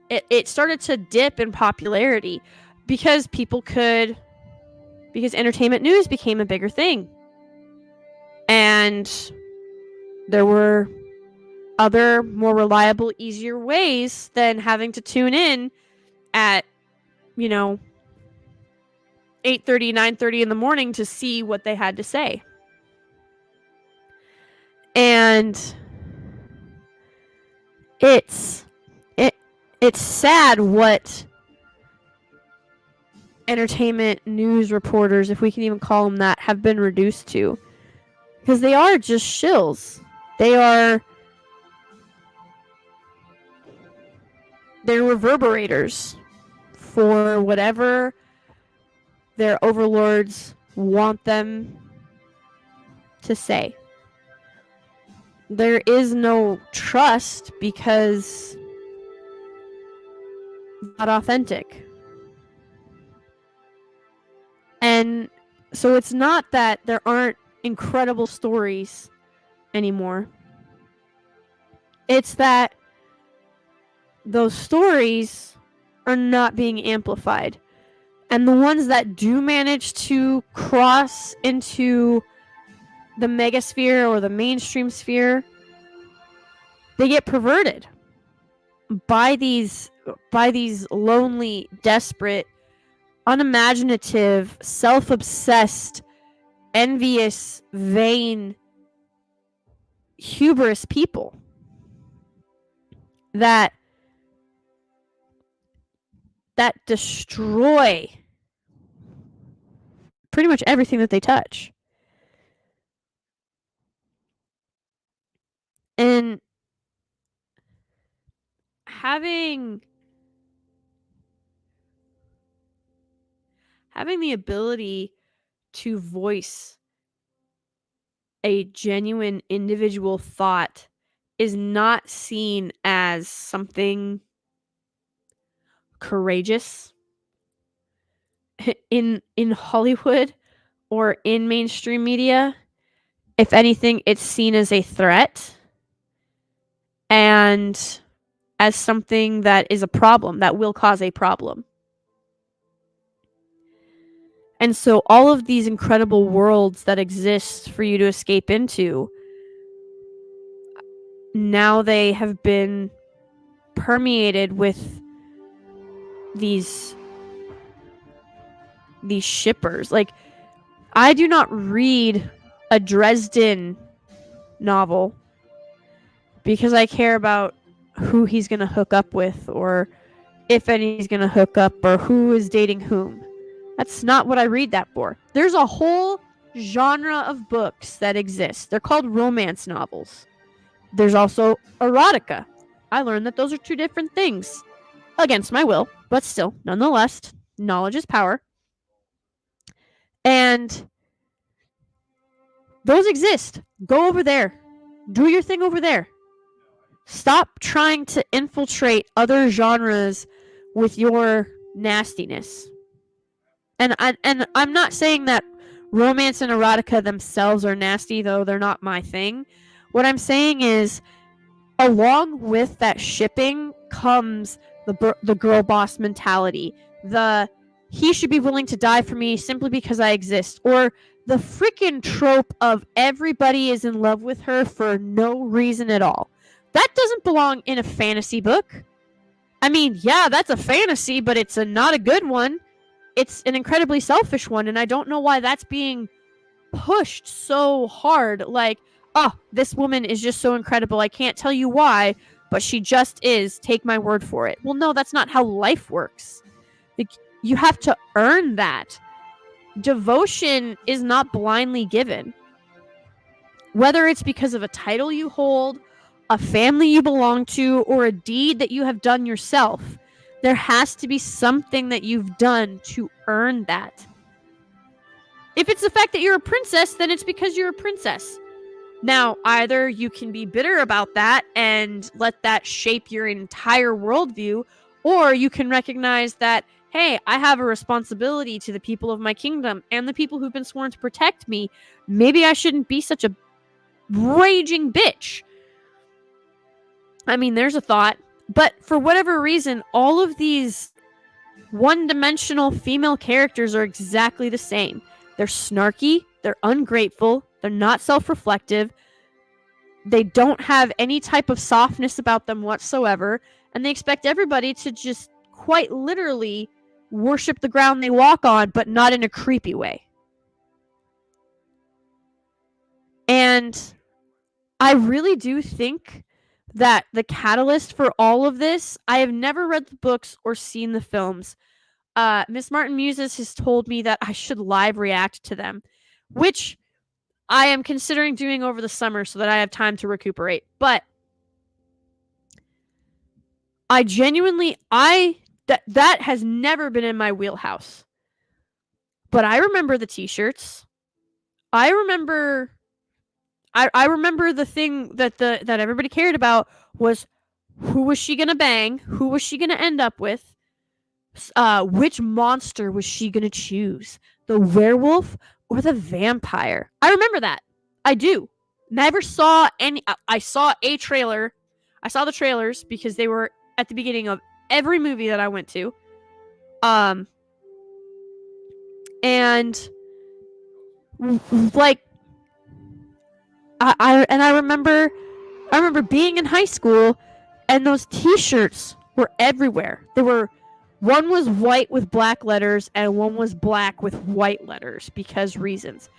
it started to dip in popularity because entertainment news became a bigger thing. And there were other more reliable, easier ways than having to tune in at, 8:30, 9:30 in the morning to see what they had to say. And it's sad what entertainment news reporters, if we can even call them that, have been reduced to. Because they are just shills. They're reverberators for whatever their overlords want them to say. There is no trust because it's not authentic. And so it's not that there aren't incredible stories anymore. It's that those stories are not being amplified. And the ones that do manage to cross into the megasphere or the mainstream sphere, they get perverted by these lonely, desperate, unimaginative, self-obsessed, envious, vain, hubris people that destroy pretty much everything that they touch. And having the ability to voice a genuine individual thought is not seen as something courageous in Hollywood or in mainstream media. If anything, it's seen as a threat and as something that is a problem, that will cause a problem. And so all of these incredible worlds that exist for you to escape into, now they have been permeated with these shippers. Like, I do not read a Dresden novel because I care about who he's going to hook up with, or if anybody's going to hook up, or who is dating whom. That's not what I read that for. There's a whole genre of books that exist. They're called romance novels. There's also erotica. I learned that those are two different things. Against my will, but still, nonetheless, knowledge is power. And those exist. Go over there. Do your thing over there. Stop trying to infiltrate other genres with your nastiness. And I'm not saying that romance and erotica themselves are nasty, though they're not my thing. What I'm saying is, along with that shipping comes the girl boss mentality. He should be willing to die for me simply because I exist. Or the freaking trope of everybody is in love with her for no reason at all. That doesn't belong in a fantasy book. I mean, yeah, that's a fantasy, but it's not a good one. It's an incredibly selfish one, and I don't know why that's being pushed so hard. Like, oh, this woman is just so incredible. I can't tell you why, but she just is. Take my word for it. Well, no, that's not how life works. Like, you have to earn that. Devotion is not blindly given. Whether it's because of a title you hold, a family you belong to, or a deed that you have done yourself, there has to be something that you've done to earn that. If it's the fact that you're a princess, then it's because you're a princess. Now, either you can be bitter about that and let that shape your entire worldview, or you can recognize that, hey, I have a responsibility to the people of my kingdom and the people who've been sworn to protect me. Maybe I shouldn't be such a raging bitch. I mean, there's a thought. But for whatever reason, all of these one-dimensional female characters are exactly the same. They're snarky, they're ungrateful, they're not self-reflective, they don't have any type of softness about them whatsoever, and they expect everybody to just quite literally worship the ground they walk on, but not in a creepy way. And I really do think that the catalyst for all of this, I have never read the books or seen the films. Miss Martin Muses has told me that I should live react to them, which I am considering doing over the summer so that I have time to recuperate. But I genuinely, that has never been in my wheelhouse. But I remember the t-shirts. I remember the thing that everybody cared about was who was she gonna bang, who was she gonna end up with, which monster was she gonna choose, the werewolf or the vampire. I remember that. I do. Never saw any. I saw a trailer. I saw the trailers because they were at the beginning of every movie that I went to. And like I remember being in high school and those t-shirts were everywhere. One was white with black letters and one was black with white letters because reasons.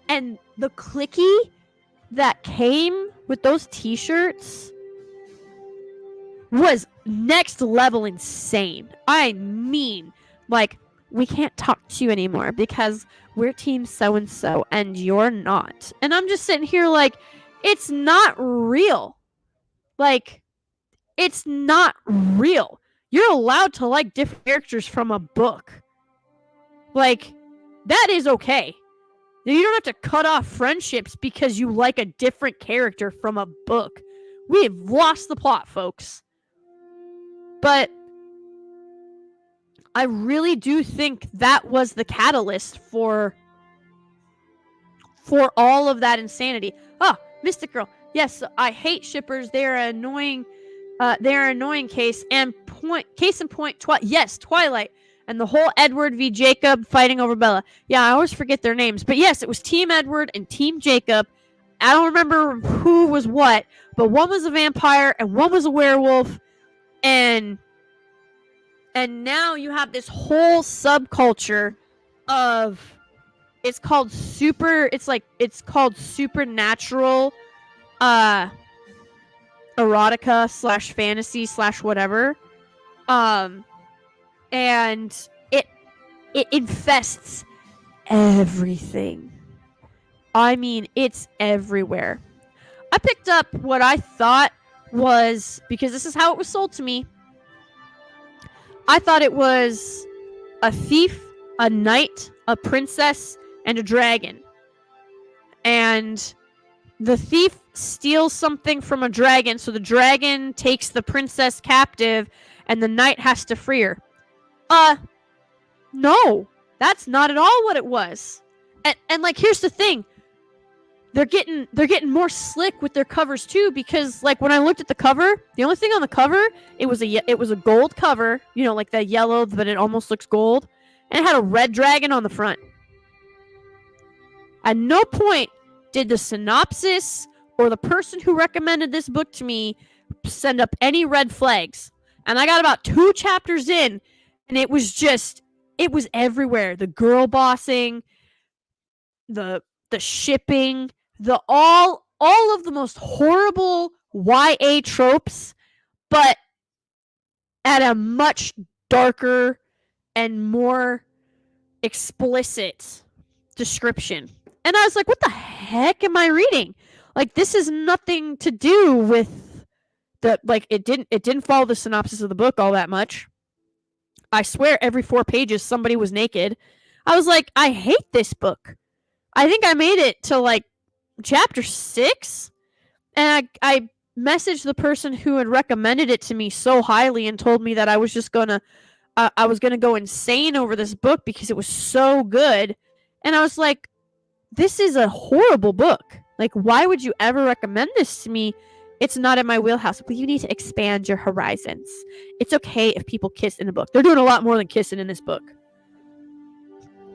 And the clicky that came with those t-shirts was next level insane. I mean, like, we can't talk to you anymore because we're team so-and-so and you're not. And I'm just sitting here like, it's not real. Like, it's not real. You're allowed to like different characters from a book. Like, that is okay. You don't have to cut off friendships because you like a different character from a book. We have lost the plot, folks. But I really do think that was the catalyst for all of that insanity. Oh, Mystic Girl. Yes, I hate shippers. They're annoying. They're an annoying case. And case in point, yes, Twilight. And the whole Edward v. Jacob fighting over Bella. Yeah, I always forget their names. But yes, it was Team Edward and Team Jacob. I don't remember who was what, but one was a vampire and one was a werewolf. And now you have this whole subculture of it's called supernatural erotica / fantasy / whatever. And it infests everything. I mean, it's everywhere. I picked up what I thought was, because this is how it was sold to me, I thought it was a thief, a knight, a princess, and a dragon. And the thief steals something from a dragon, so the dragon takes the princess captive, and the knight has to free her. No, that's not at all what it was. And like, here's the thing. They're getting more slick with their covers too, because like when I looked at the cover, the only thing on the cover, it was a gold cover, you know, like that yellow, but it almost looks gold, and it had a red dragon on the front. At no point did the synopsis or the person who recommended this book to me send up any red flags. And I got about 2 chapters in, and it was everywhere. The girl bossing, the shipping, all of the most horrible YA tropes, but at a much darker and more explicit description. And I was like, what the heck am I reading? Like, this is nothing to do with the, like, it didn't follow the synopsis of the book all that much. I swear every 4 pages somebody was naked. I was like, I hate this book. I think I made it to like chapter 6, and I messaged the person who had recommended it to me so highly and told me that I was just gonna I was gonna go insane over this book because it was so good. And I was like, this is a horrible book. Like, why would you ever recommend this to me? It's not in my wheelhouse. Well, you need to expand your horizons. It's okay if people kiss in a book. They're doing a lot more than kissing in this book.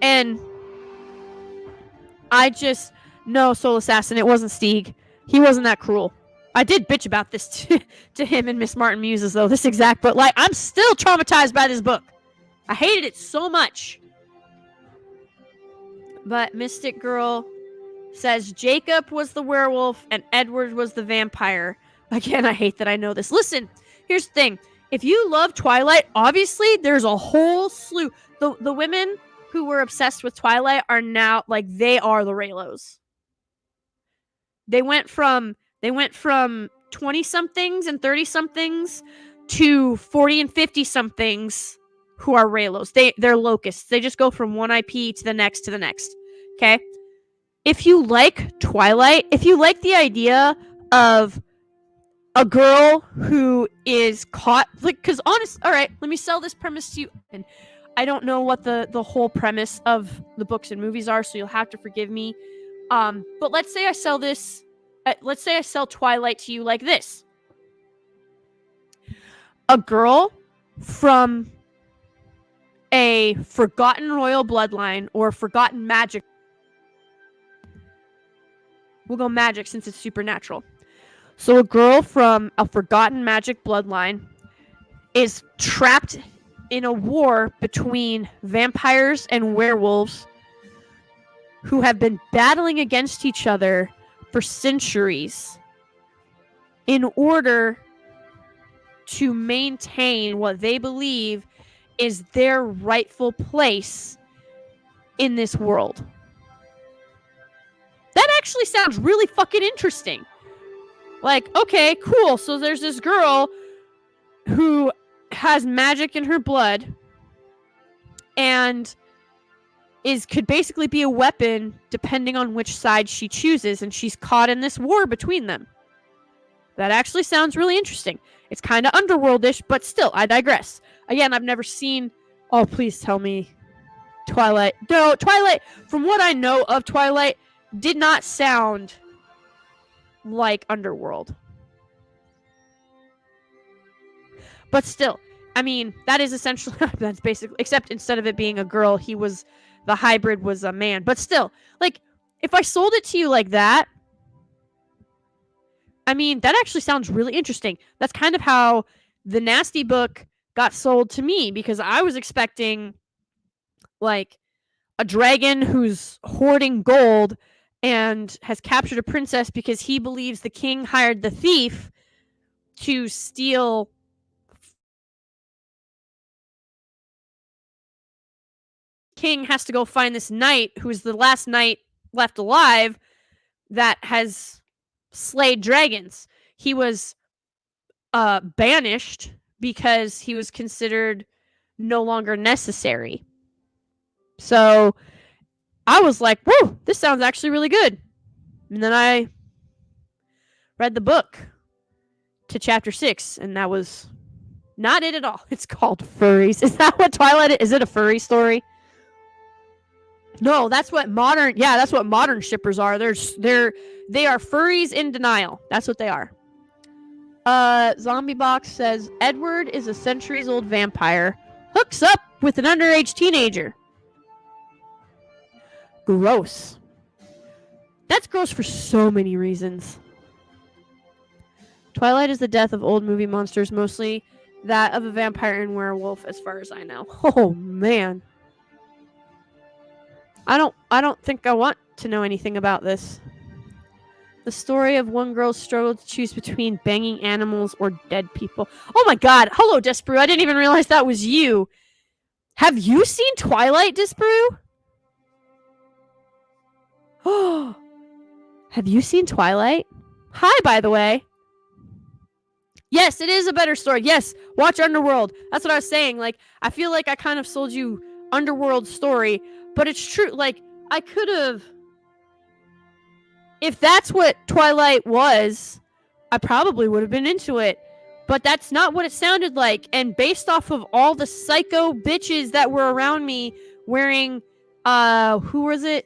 And I just, no, Soul Assassin, it wasn't Stieg. He wasn't that cruel. I did bitch about this to him and Miss Martin Muses, though, this exact book. Like, I'm still traumatized by this book. I hated it so much. But Mystic Girl says Jacob was the werewolf and Edward was the vampire. Again, I hate that I know this. Listen, here's the thing. If you love Twilight, obviously there's a whole slew. The women who were obsessed with Twilight are now, like, they are the Reylos. They went from 20-somethings and 30-somethings to 40 and 50-somethings who are Reylos. They're locusts. They just go from one IP to the next to the next. Okay? If you like Twilight, if you like the idea of a girl who is caught, like, because honest, all right, let me sell this premise to you. And I don't know what the whole premise of the books and movies are, so you'll have to forgive me. But let's say I sell this. Let's say I sell Twilight to you like this: a girl from a forgotten royal bloodline or forgotten magic. We'll go magic since it's supernatural. So a girl from a forgotten magic bloodline is trapped in a war between vampires and werewolves who have been battling against each other for centuries in order to maintain what they believe is their rightful place in this world. That actually sounds really fucking interesting. Like, okay, cool. So there's this girl who has magic in her blood and could basically be a weapon depending on which side she chooses, and she's caught in this war between them. That actually sounds really interesting. It's kind of underworldish, but still, I digress. Again, I've never seen... Oh, please tell me Twilight. No, Twilight, from what I know of Twilight, did not sound like Underworld. But still, I mean, that is essentially... That's basically... Except instead of it being a girl, the hybrid was a man. But still, like, if I sold it to you like that, I mean, that actually sounds really interesting. That's kind of how the Nasty book got sold to me, because I was expecting, like, a dragon who's hoarding gold and has captured a princess because he believes the king hired the thief to steal... King has to go find this knight who's the last knight left alive that has slayed dragons. He was banished because he was considered no longer necessary. So I was like, whoa, this sounds actually really good. And then I read the book to chapter 6, and that was not it at all. It's called Furries. Is that what Twilight is? Is it a furry story? No, that's what modern shippers are. They are furries in denial. That's what they are. Zombie Box says Edward is a centuries-old vampire. Hooks up with an underage teenager. Gross. That's gross for so many reasons. Twilight is the death of old movie monsters, mostly that of a vampire and werewolf, as far as I know. Oh, man. I don't think I want to know anything about this. The story of one girl's struggle to choose between banging animals or dead people. Oh my god. Hello, Disbrew. I didn't even realize that was you. Have you seen Twilight, Disbrew? Oh. Have you seen Twilight? Hi, by the way. Yes, it is a better story. Yes, watch Underworld. That's what I was saying. Like, I feel like I kind of sold you Underworld story, but it's true. Like, I could have. If that's what Twilight was, I probably would have been into it. But that's not what it sounded like. And based off of all the psycho bitches that were around me wearing, who was it?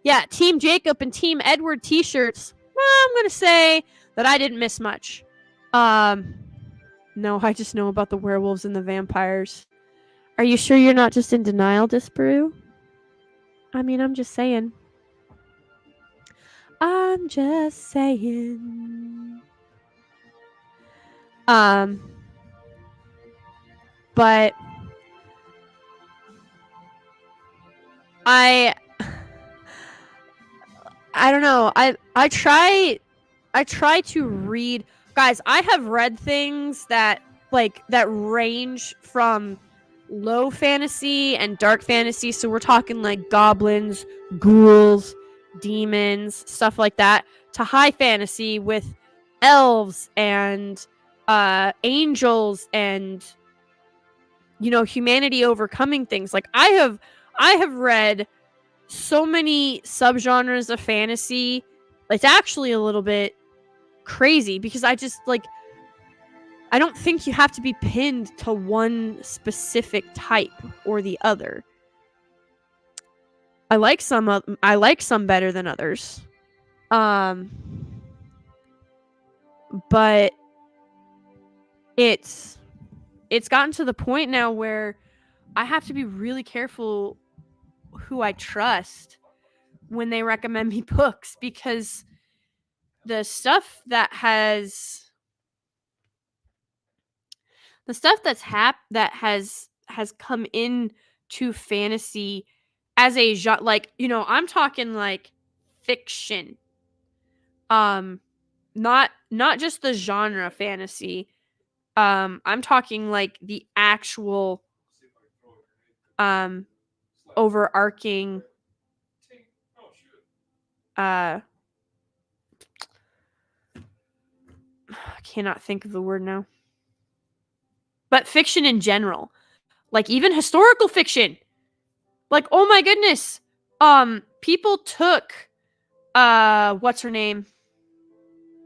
Yeah, Team Jacob and Team Edward t-shirts, well, I'm going to say that I didn't miss much. No, I just know about the werewolves and the vampires. Are you sure you're not just in denial, Disparu? I mean, I'm just saying. I'm just saying. But I don't know. I try to read, guys, I have read things that range from low fantasy and dark fantasy, so we're talking like goblins, ghouls, demons, stuff like that, to high fantasy with elves and angels and humanity overcoming things. Like I have read so many subgenres of fantasy. It's actually a little bit crazy because I just I don't think you have to be pinned to one specific type or the other. I like some better than others. But it's gotten to the point now where I have to be really careful who I trust when they recommend me books, because the stuff that has come in to fantasy as a genre, like, I'm talking like fiction, not just the genre fantasy, I'm talking like the actual overarching I cannot think of the word now, but fiction in general, like even historical fiction. Like, oh my goodness, people took what's her name?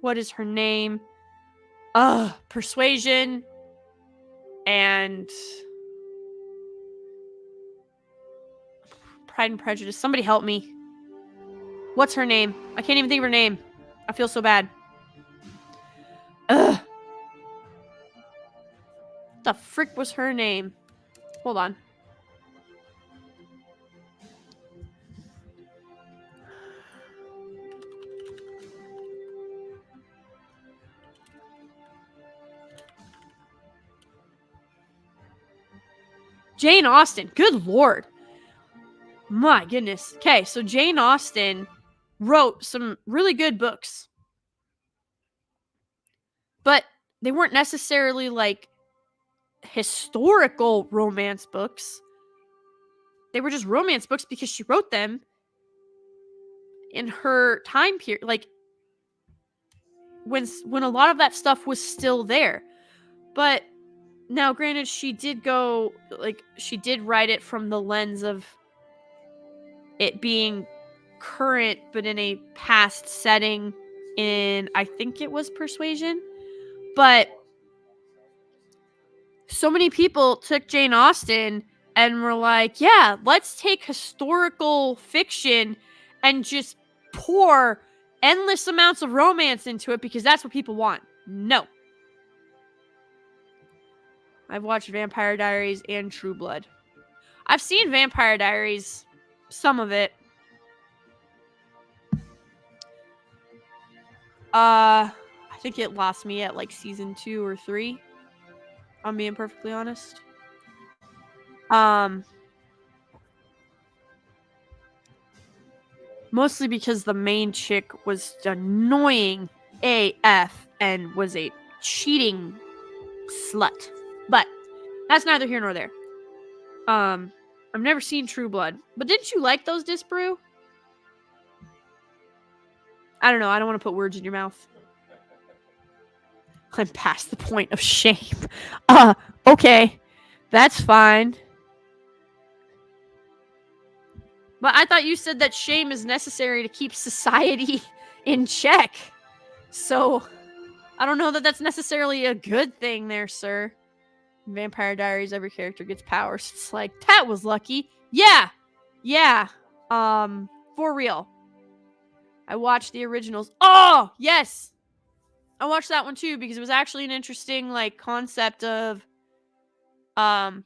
What is her name? Persuasion and Pride and Prejudice. Somebody help me. What's her name? I can't even think of her name. I feel so bad. Ugh. What the frick was her name? Hold on. Jane Austen. Good lord. My goodness. Okay, so Jane Austen wrote some really good books, but they weren't necessarily like historical romance books. They were just romance books because she wrote them in her time period, like when a lot of that stuff was still there. But now, granted, she did write it from the lens of it being current, but in a past setting. I think it was Persuasion. But so many people took Jane Austen and were like, yeah, let's take historical fiction and just pour endless amounts of romance into it because that's what people want. No. I've watched Vampire Diaries and True Blood. I've seen Vampire Diaries, some of it. I think it lost me at like season 2 or 3. I'm being perfectly honest. Mostly because the main chick was annoying AF and was a cheating slut. But that's neither here nor there. I've never seen True Blood. But didn't you like those, Disparu? I don't know. I don't want to put words in your mouth. I'm past the point of shame. Okay. That's fine. But I thought you said that shame is necessary to keep society in check. So, I don't know that that's necessarily a good thing there, sir. Vampire Diaries, every character gets powers. It's like, that was lucky. Yeah. Yeah. For real. I watched the originals. Oh, yes. I watched that one too because it was actually an interesting like concept of like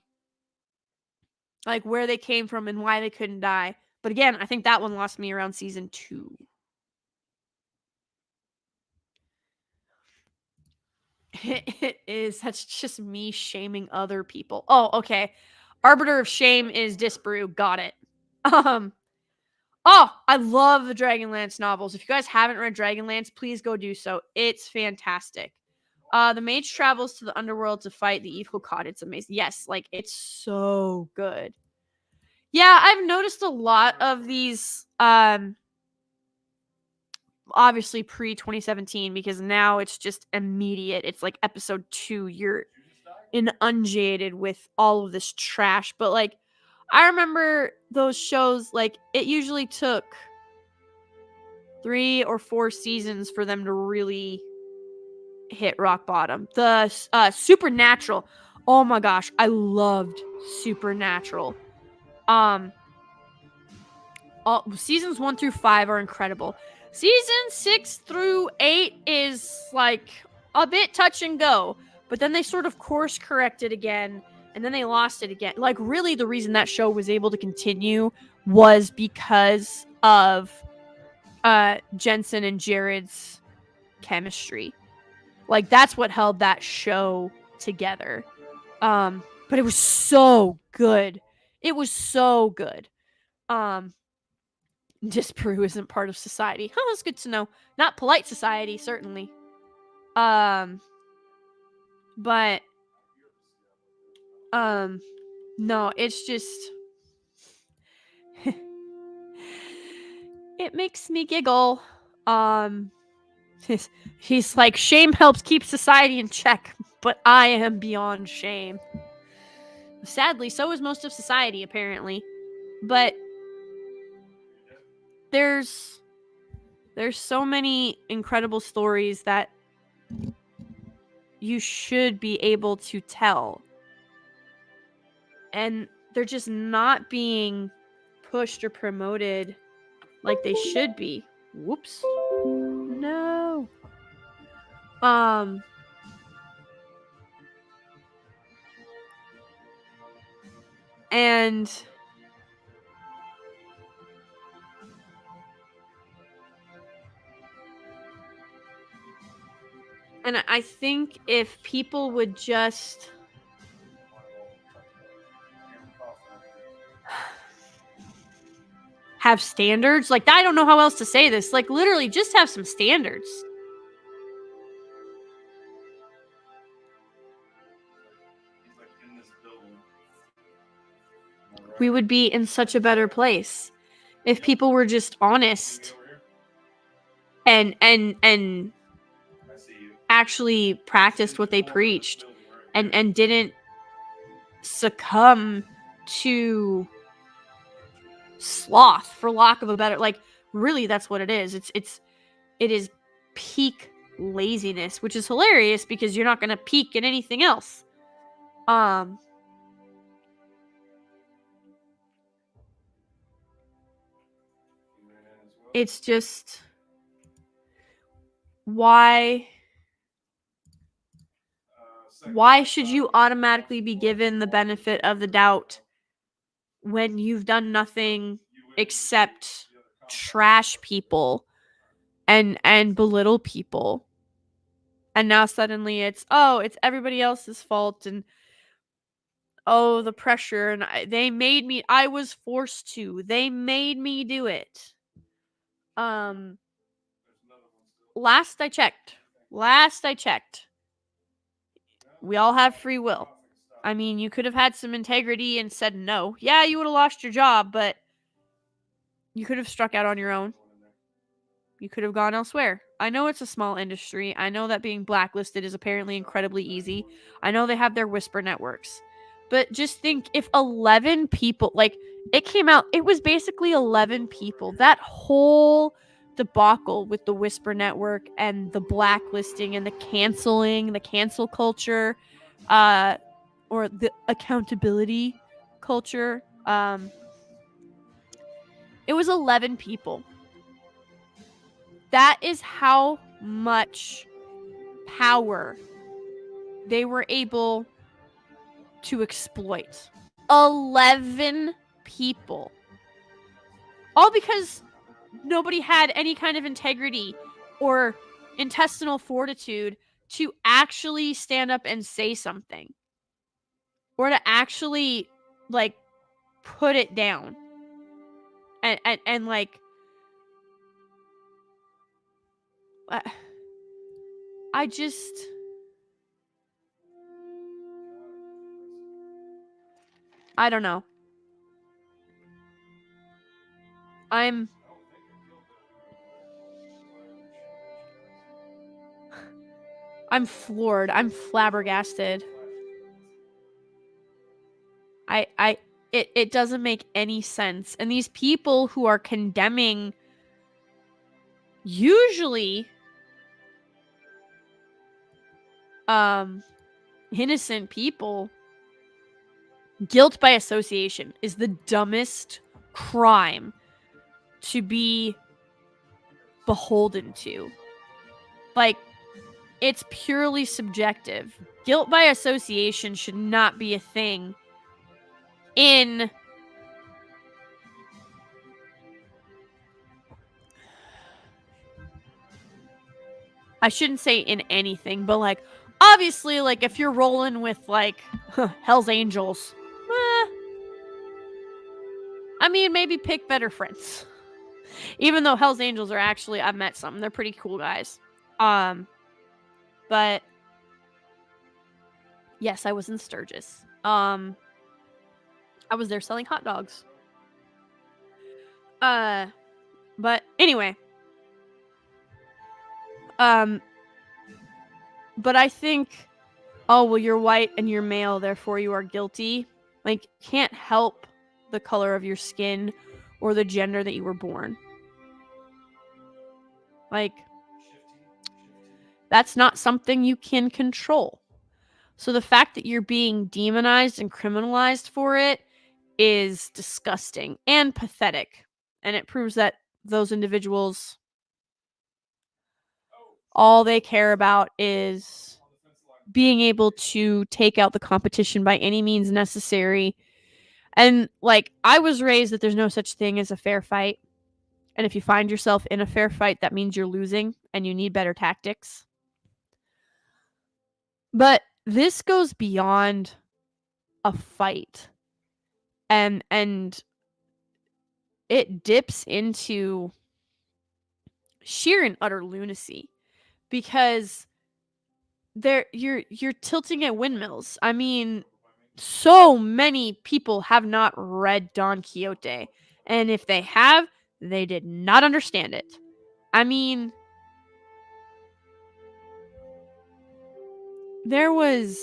where they came from and why they couldn't die. But again, I think that one lost me around season 2. It is. That's just me shaming other people. Oh, okay. Arbiter of Shame is Disparu. Got it. Oh, I love the Dragonlance novels. If you guys haven't read Dragonlance, please go do so. It's fantastic. The mage travels to the underworld to fight the evil god. It's amazing. Yes, like it's so good. Yeah, I've noticed a lot of these obviously pre-2017 because now it's just immediate. It's like episode 2, you're inundated with all of this trash. But like I remember those shows, like it usually took 3 or 4 seasons for them to really hit rock bottom. The Supernatural. Oh my gosh, I loved Supernatural. Seasons 1 through 5 are incredible. Season 6 through 8 is like a bit touch and go, but then they sort of course corrected again, and then they lost it again. Like really, the reason that show was able to continue was because of Jensen and Jared's chemistry. Like that's what held that show together. But it was so good. It was so good. Disparu isn't part of society. Oh, that's good to know. Not polite society, certainly. But no, it's just it makes me giggle. He's like, shame helps keep society in check, but I am beyond shame. Sadly, so is most of society, apparently. But there's so many incredible stories that you should be able to tell. And they're just not being pushed or promoted like they should be. Whoops. No. And I think if people would just have standards, like I don't know how else to say this, like literally just have some standards. We would be in such a better place if people were just honest and actually practiced what they preached and didn't succumb to sloth, for lack of a better, like really that's what it is. It is peak laziness, which is hilarious because you're not going to peak in anything else. It's just why should you automatically be given the benefit of the doubt when you've done nothing except trash people and belittle people? And now suddenly it's everybody else's fault, and the pressure, and I was forced to. They made me do it. Last I checked, we all have free will. I mean, you could have had some integrity and said no. Yeah, you would have lost your job, but you could have struck out on your own. You could have gone elsewhere. I know it's a small industry. I know that being blacklisted is apparently incredibly easy. I know they have their whisper networks. But just think if 11 people, like, it came out, it was basically 11 people. That whole debacle with the whisper network and the blacklisting and the canceling, the cancel culture, or the accountability culture, it was 11 people. That is how much power they were able to exploit. 11 people. All because nobody had any kind of integrity or intestinal fortitude to actually stand up and say something. Or to actually, like, put it down. And like, I just... I don't know. I'm floored. I'm flabbergasted. It doesn't make any sense. And these people who are condemning usually innocent people, guilt by association is the dumbest crime to be beholden to. Like, it's purely subjective. Guilt by association should not be a thing in... I shouldn't say in anything, but, like, obviously, like, if you're rolling with, like, Hell's Angels, I mean, maybe pick better friends. Even though Hell's Angels are actually, I've met some, they're pretty cool guys. But yes, I was in Sturgis. I was there selling hot dogs. But anyway. But I think, oh, well, you're white and you're male, therefore you are guilty. Like, can't help the color of your skin or the gender that you were born. Like, that's not something you can control. So the fact that you're being demonized and criminalized for it is disgusting and pathetic. And it proves that those individuals, all they care about is being able to take out the competition by any means necessary. And, like, I was raised that there's no such thing as a fair fight. And if you find yourself in a fair fight, that means you're losing and you need better tactics. But this goes beyond a fight. And it dips into sheer and utter lunacy, because you're tilting at windmills. I mean, so many people have not read Don Quixote, and if they have, they did not understand it. I mean, there's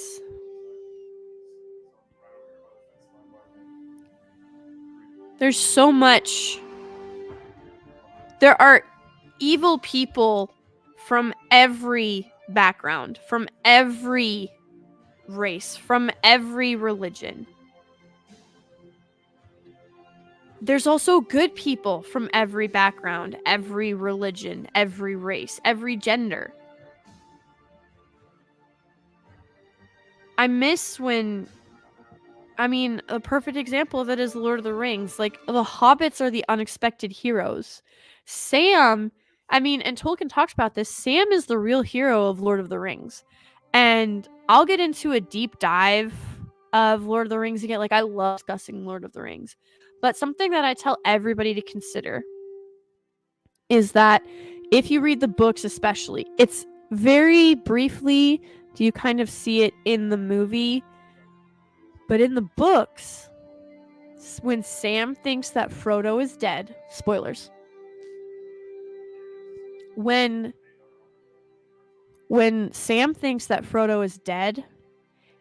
so much. There are evil people from every background, from every race, from every religion. There's also good people from every background, every religion, every race, every gender. I miss when... I mean, a perfect example of it is Lord of the Rings. Like, the hobbits are the unexpected heroes. Sam, I mean, and Tolkien talks about this, Sam is the real hero of Lord of the Rings. And I'll get into a deep dive of Lord of the Rings again. Like, I love discussing Lord of the Rings. But something that I tell everybody to consider is that if you read the books especially, it's very briefly do you kind of see it in the movie. But in the books, when Sam thinks that Frodo is dead, spoilers, when Sam thinks that Frodo is dead,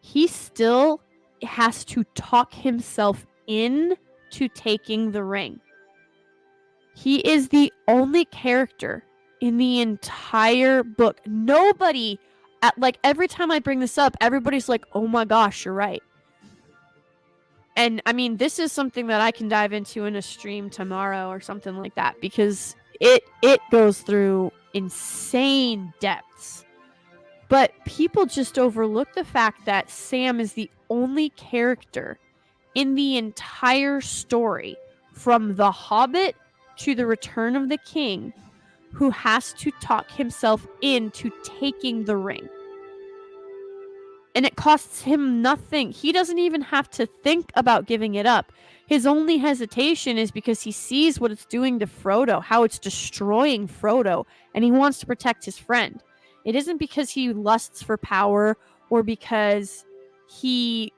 he still has to talk himself in to taking the ring. He is the only character in the entire book. Nobody, every time I bring this up, everybody's like, oh my gosh, you're right. And I mean, this is something that I can dive into in a stream tomorrow or something like that, because it goes through insane depths. But people just overlook the fact that Sam is the only character in the entire story, from The Hobbit to The Return of the King, who has to talk himself into taking the ring. And it costs him nothing. He doesn't even have to think about giving it up. His only hesitation is because he sees what it's doing to Frodo, how it's destroying Frodo, and he wants to protect his friend. It isn't because he lusts for power, or because he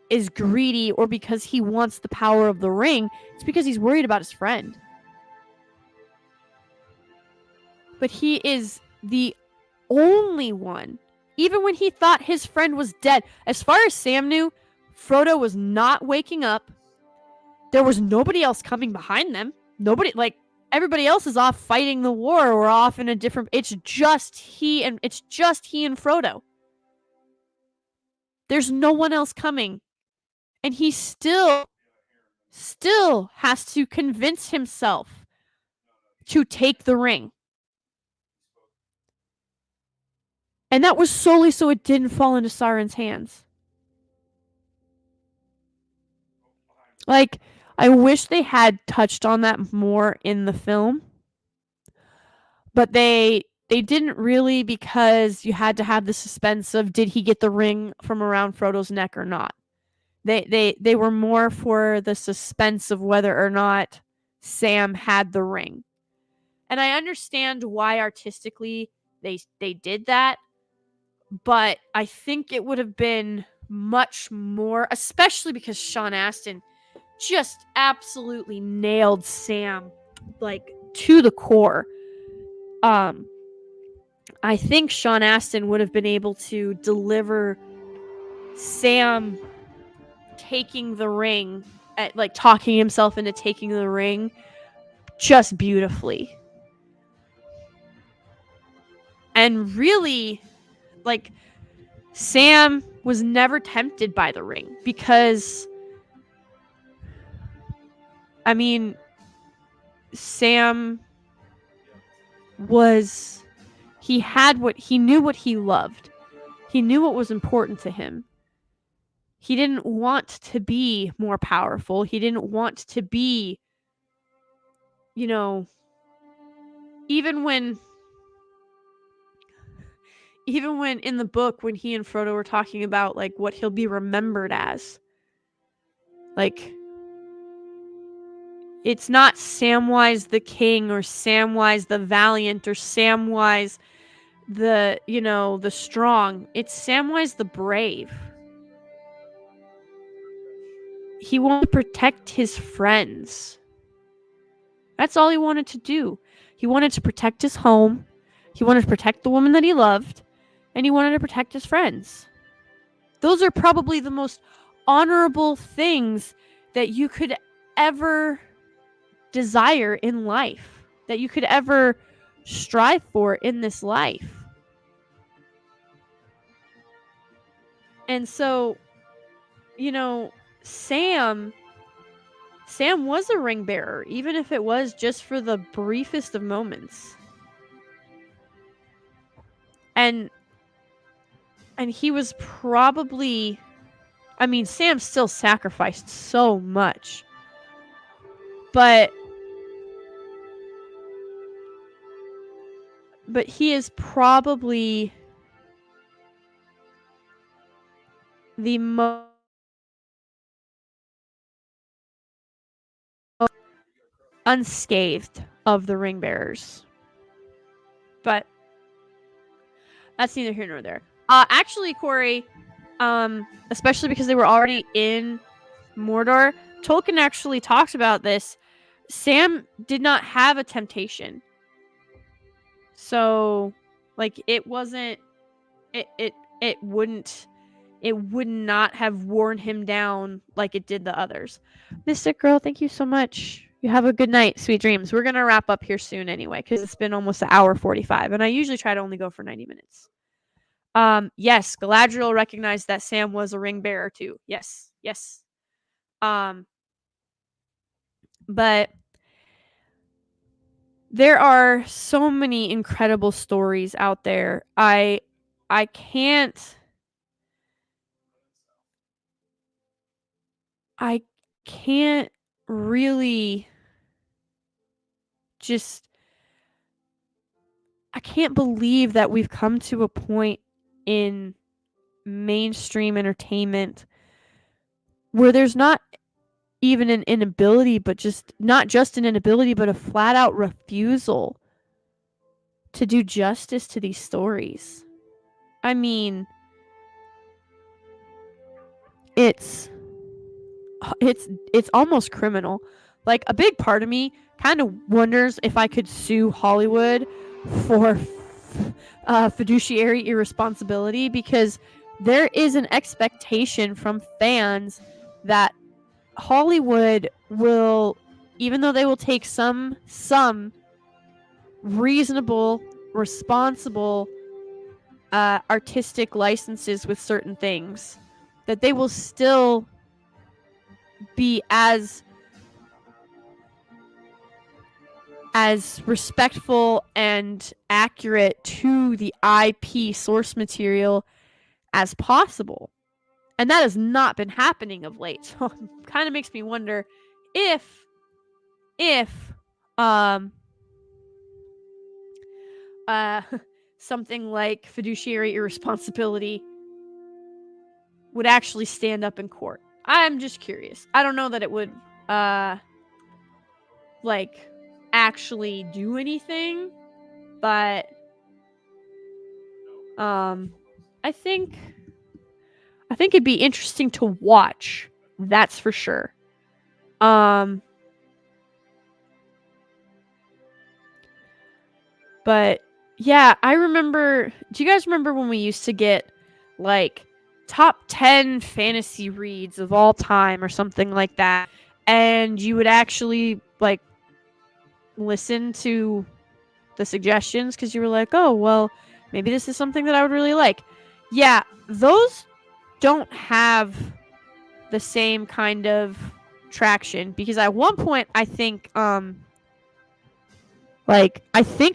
is greedy, or because he wants the power of the ring. It's because he's worried about his friend. But he is the only one, even when he thought his friend was dead. As far as Sam knew, Frodo was not waking up. There was nobody else coming behind them. Nobody, everybody else is off fighting the war or off in a different. It's just he and Frodo. There's no one else coming, and he still has to convince himself to take the ring. And that was solely so it didn't fall into Sauron's hands. I wish they had touched on that more in the film. But they didn't really, because you had to have the suspense of, did he get the ring from around Frodo's neck or not? They were more for the suspense of whether or not Sam had the ring. And I understand why artistically they did that. But I think it would have been much more, especially because Sean Astin just absolutely nailed Sam, to the core. I think Sean Astin would have been able to deliver Sam taking the ring, talking himself into taking the ring, just beautifully. And really, Sam was never tempted by the ring, because, I mean, Sam he knew what he loved. He knew what was important to him. He didn't want to be more powerful. He didn't want to be, even when in the book, when he and Frodo were talking about what he'll be remembered as, it's not Samwise the King, or Samwise the Valiant, or Samwise the strong. It's Samwise the Brave. He wanted to protect his friends. That's all he wanted to do. He wanted to protect his home. He wanted to protect the woman that he loved. And he wanted to protect his friends. Those are probably the most honorable things that you could ever desire in life, that you could ever strive for in this life. And so, Sam was a ring bearer, even if it was just for the briefest of moments. And he was probably, Sam still sacrificed so much. But he is probably the most unscathed of the ring bearers. But that's neither here nor there. Actually, Corey, especially because they were already in Mordor, Tolkien actually talks about this. Sam did not have a temptation. So, like, it wasn't. It would not have worn him down like it did the others. Mystic Girl, thank you so much. You have a good night, sweet dreams. We're gonna wrap up here soon anyway, because it's been almost an hour 45, and I usually try to only go for 90 minutes. Yes, Galadriel recognized that Sam was a ring bearer too. Yes, yes. But there are so many incredible stories out there. I can't really just I can't believe that we've come to a point in mainstream entertainment where there's not even an inability, but just not just an inability, but a flat out refusal to do justice to these stories. I mean, it's almost criminal. Like, a big part of me kind of wonders if I could sue Hollywood for fiduciary irresponsibility, because there is an expectation from fans that Hollywood will, even though they will take some reasonable, responsible artistic licenses with certain things, that they will still be as respectful and accurate to the IP source material as possible. And that has not been happening of late. So it kind of makes me wonder if something like fiduciary irresponsibility would actually stand up in court. I'm just curious. I don't know that it would like actually do anything, but I think it'd be interesting to watch. That's for sure. But yeah, I remember. Do you guys remember when we used to get like top 10 fantasy reads of all time or something like that, and you would actually like listen to the suggestions because you were like, oh, well, maybe this is something that I would really like. Yeah, those don't have the same kind of traction, because at one point I think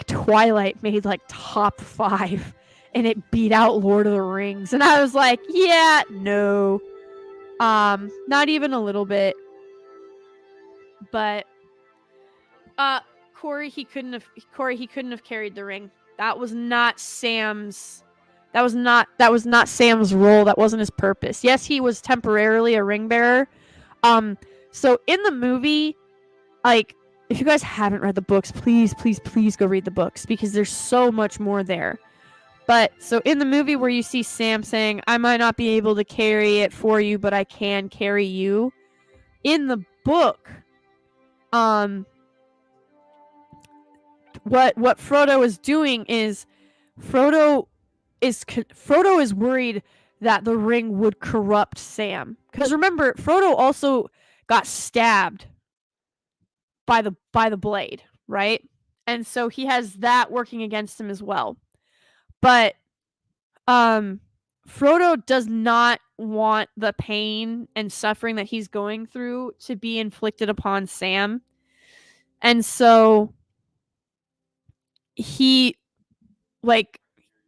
Twilight made like top 5 and it beat out Lord of the Rings, and I was like, yeah, no. Not even a little bit. But Corey, he couldn't have carried the ring. That was not Sam's Sam's role. That wasn't his purpose. Yes, he was temporarily a ring bearer. So in the movie, like, if you guys haven't read the books, please go read the books, because there's so much more there. But so in the movie where you see Sam saying, I might not be able to carry it for you, but I can carry you. In the book, what Frodo is doing is Frodo is worried that the ring would corrupt Sam. Because remember, Frodo also got stabbed by the blade, right? And so he has that working against him as well. But Frodo does not want the pain and suffering that he's going through to be inflicted upon Sam. And so he, like,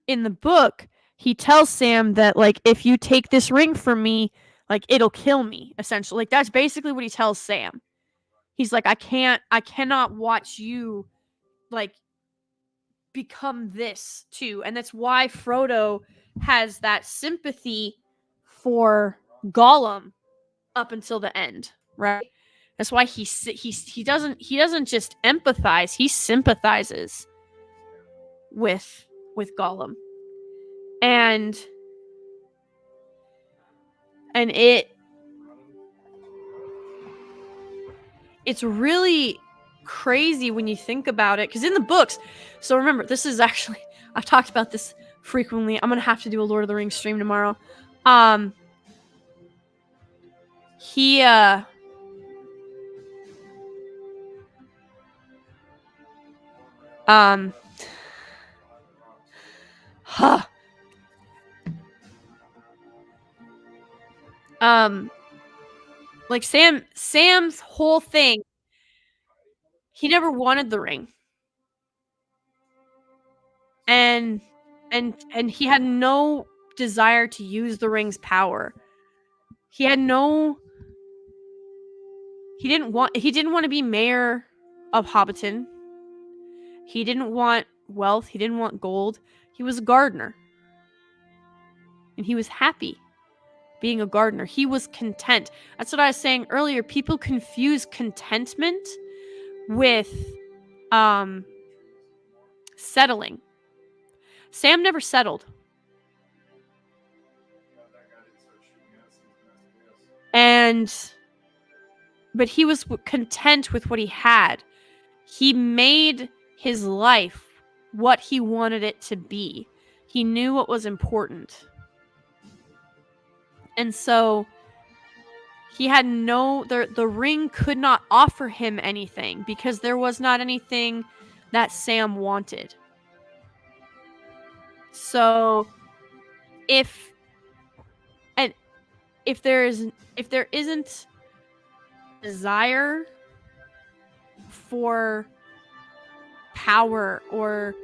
in the book, he tells Sam that, like, if you take this ring from me, like, it'll kill me, essentially. Like, that's basically what he tells Sam. He's like, I cannot watch you, like, become this too. And that's why Frodo has that sympathy for Gollum up until the end, right? That's why he doesn't just empathize, he sympathizes with Gollum. And it's really crazy when you think about it, because in the books, so remember, this is actually, I've talked about this frequently. I'm gonna have to do a Lord of the Rings stream tomorrow. He huh. Like Sam's whole thing, he never wanted the ring. And he had no desire to use the ring's power. He had no he didn't want to be mayor of Hobbiton. He didn't want wealth, he didn't want gold. He was a gardener. And he was happy being a gardener. He was content. That's what I was saying earlier. People confuse contentment with settling. Sam never settled. But he was content with what he had. He made his life what he wanted it to be. He knew what was important. And so he had the ring could not offer him anything because there was not anything that Sam wanted. So if there isn't desire for power or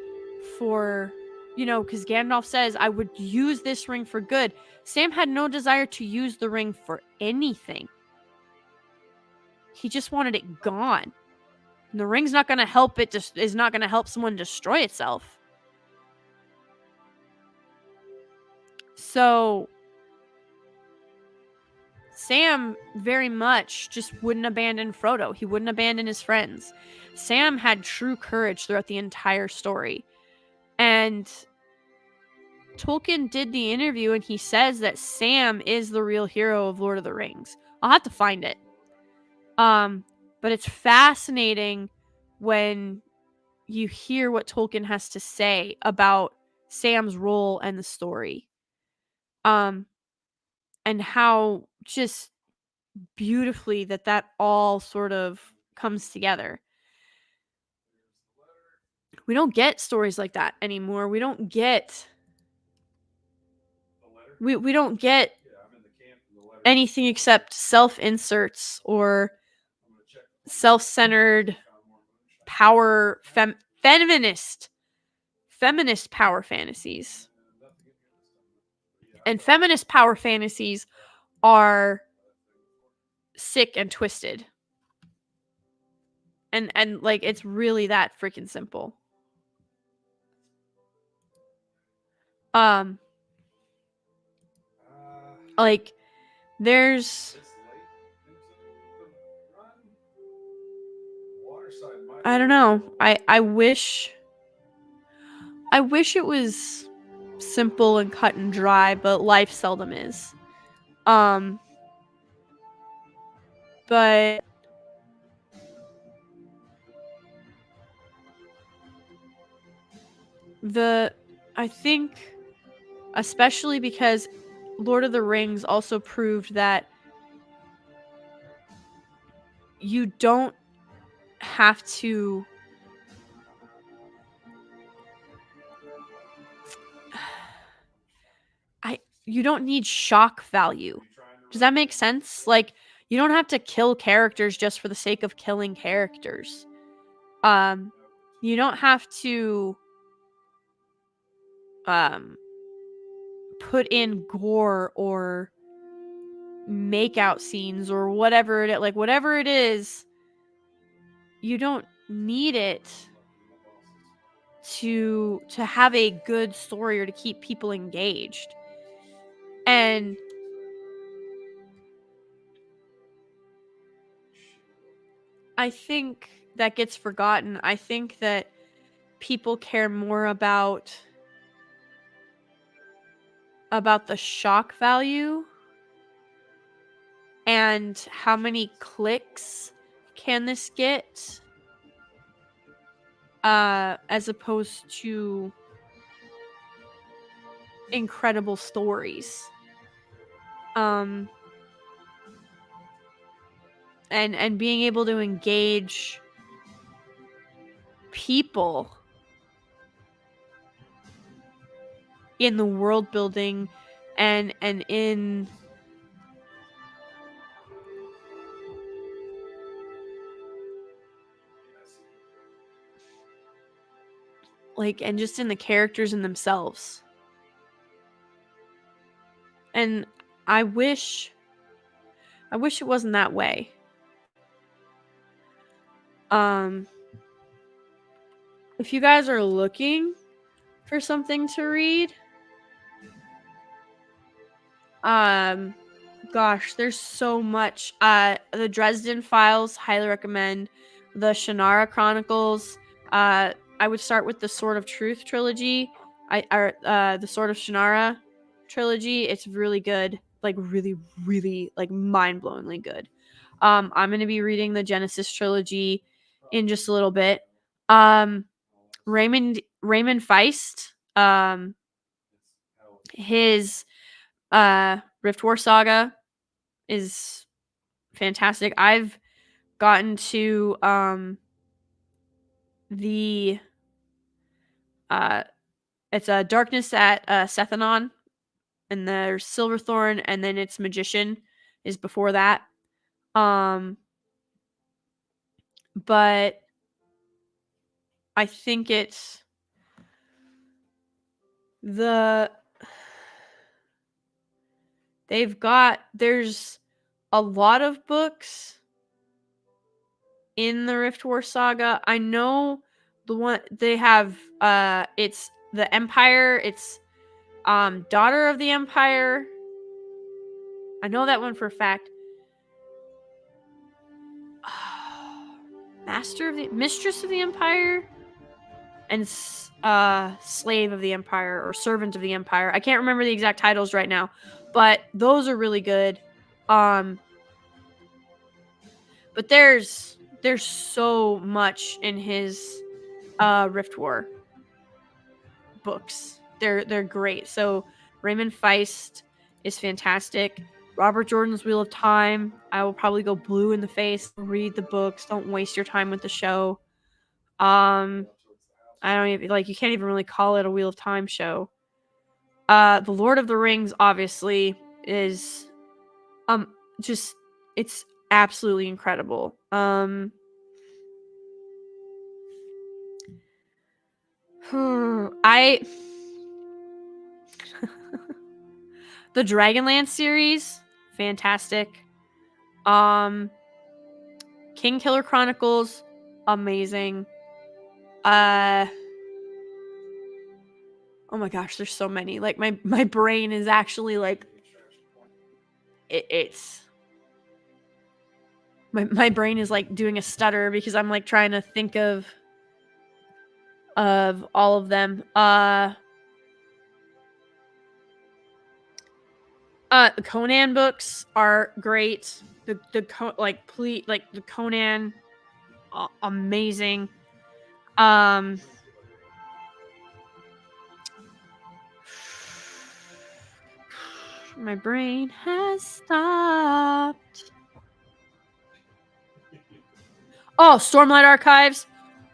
for, because Gandalf says, I would use this ring for good. Sam had no desire to use the ring for anything. He just wanted it gone. And the ring's not going to help it, is not going to help someone destroy itself. So Sam very much just wouldn't abandon Frodo. He wouldn't abandon his friends. Sam had true courage throughout the entire story. And Tolkien did the interview and he says that Sam is the real hero of Lord of the Rings. I'll have to find it. But it's fascinating when you hear what Tolkien has to say about Sam's role and the story. And how just beautifully that all sort of comes together. We don't get stories like that anymore. We don't get we don't get anything except self-inserts or self-centered power feminist power fantasies. And feminist power fantasies are sick and twisted. And like it's really that freaking simple. Like there's I don't know. I wish it was simple and cut and dry, but life seldom is. But I think, especially because Lord of the Rings also proved that you don't have to you don't need shock value. Does that make sense? Like, you don't have to kill characters just for the sake of killing characters. You don't have to put in gore or make out scenes or whatever it is. You don't need it to have a good story or to keep people engaged. And I think that gets forgotten. I think that people care more about the shock value and how many clicks can this get as opposed to incredible stories. And being able to engage people in the world building and in like, and just in the characters in themselves. And I wish it wasn't that way. If you guys are looking for something to read, gosh, there's so much. The Dresden Files, highly recommend. The Shannara Chronicles. I would start with the Sword of Truth trilogy. The Sword of Shannara trilogy. It's really good, like really, really, like mind-blowingly good. I'm gonna be reading the Genesis trilogy in just a little bit. Raymond Feist. His Rift War saga is fantastic. I've gotten to the it's a Darkness at Sethanon, and there's Silverthorn, and then it's Magician is before that. But I think it's there's a lot of books in the Rift War saga. I know the one they have it's the Empire, it's Daughter of the Empire. I know that one for a fact. Mistress of the Empire, and Slave of the Empire, or Servant of the Empire. I can't remember the exact titles right now, but those are really good. But there's so much in his Rift War books. They're great. So Raymond Feist is fantastic. Robert Jordan's Wheel of Time. I will probably go blue in the face. Read the books. Don't waste your time with the show. I don't even, like, you can't even really call it a Wheel of Time show. The Lord of the Rings obviously is just, it's absolutely incredible. The Dragonlance series, fantastic. King Killer Chronicles, amazing. Oh my gosh, there's so many. Like, my brain is actually like it's my brain is like doing a stutter because I'm like trying to think of all of them. The Conan books are great. The Conan, amazing. My brain has stopped. Oh, Stormlight Archives,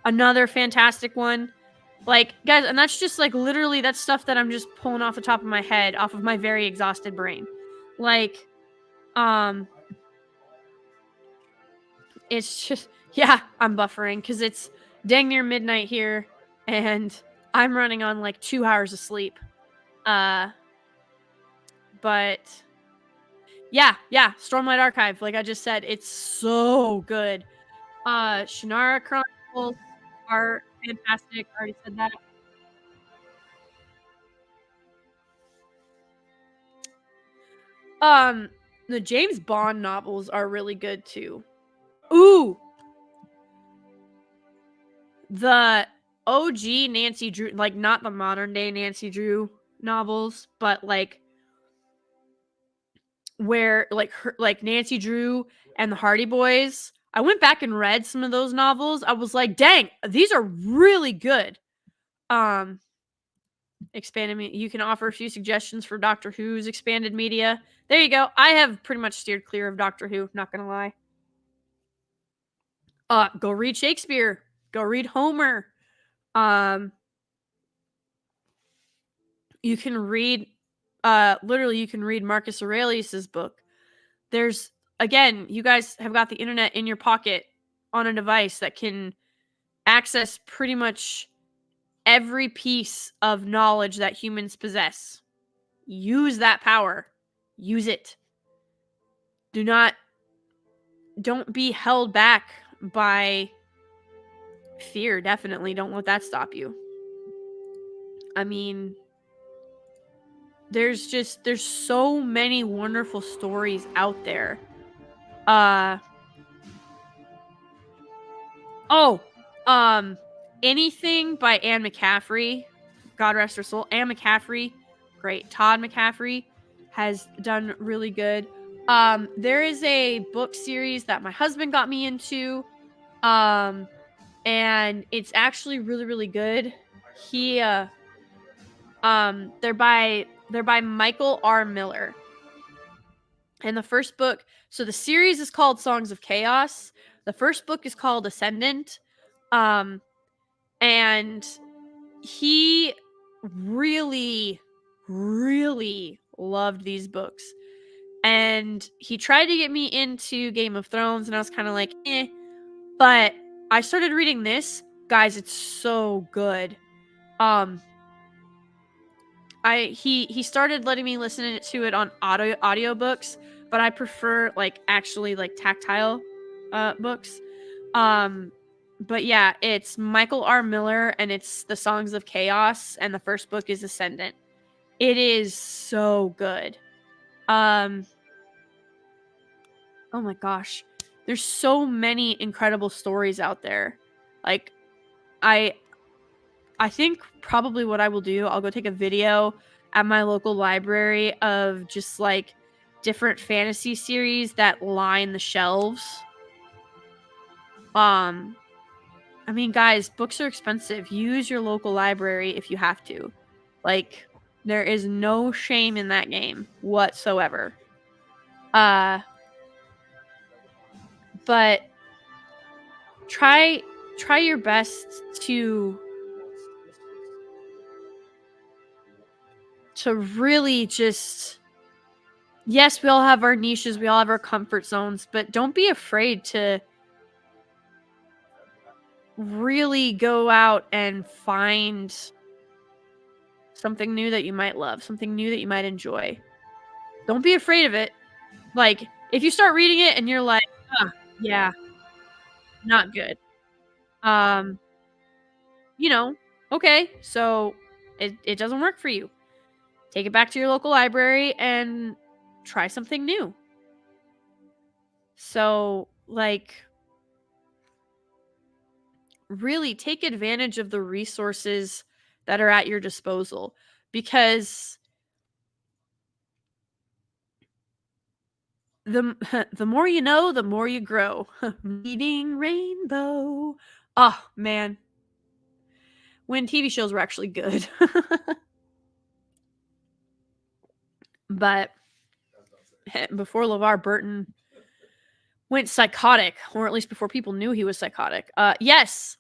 another fantastic one. Like, guys, and that's just like literally that's stuff that I'm just pulling off the top of my head, off of my very exhausted brain. Like, it's just, yeah, I'm buffering because it's dang near midnight here, and I'm running on like 2 hours of sleep. But yeah, Stormlight Archive, like I just said, it's so good. Shannara Chronicles are fantastic. I already said that. The James Bond novels are really good too. Ooh, the OG Nancy Drew, like not the modern day Nancy Drew novels, but like where like her, like Nancy Drew and the Hardy Boys. I went back and read some of those novels. I was like, dang, these are really good. Expanded me. You can offer a few suggestions for Doctor Who's expanded media. There you go. I have pretty much steered clear of Doctor Who, not gonna lie. Go read Shakespeare. Go read Homer. You can read literally you can read Marcus Aurelius's book. There's, again, you guys have got the internet in your pocket on a device that can access pretty much every piece of knowledge that humans possess. Use that power. Use it. Don't be held back by fear. Definitely don't let that stop you. I mean, there's so many wonderful stories out there. Anything by Anne McCaffrey, God rest her soul. Anne McCaffrey, great. Todd McCaffrey has done really good. There is a book series that my husband got me into, and it's actually really, really good. They're by Michael R. Miller. And the first book, so the series is called Songs of Chaos. The first book is called Ascendant. And he really, really loved these books. And he tried to get me into Game of Thrones, and I was kind of like, eh. But I started reading this. Guys, it's so good. He started letting me listen to it on audiobooks, but I prefer actually tactile books. But yeah, it's Michael R. Miller, and it's the Songs of Chaos, and the first book is Ascendant. It is so good. Oh my gosh. There's so many incredible stories out there. Like, I think probably what I will do, I'll go take a video at my local library of just different fantasy series that line the shelves. I mean, guys, books are expensive. Use your local library if you have to. There is no shame in that game whatsoever. But try your best to really just, yes, we all have our niches, we all have our comfort zones, but don't be afraid to really go out and find something new that you might love, something new that you might enjoy. Don't be afraid of it. If you start reading it and you're like, yeah, not good. Okay, so it doesn't work for you. Take it back to your local library and try something new. So, really take advantage of the resources that are at your disposal, because the more you know, the more you grow. Reading Rainbow. Oh, man. When TV shows were actually good. But before LeVar Burton went psychotic, or at least before people knew he was psychotic. Yes,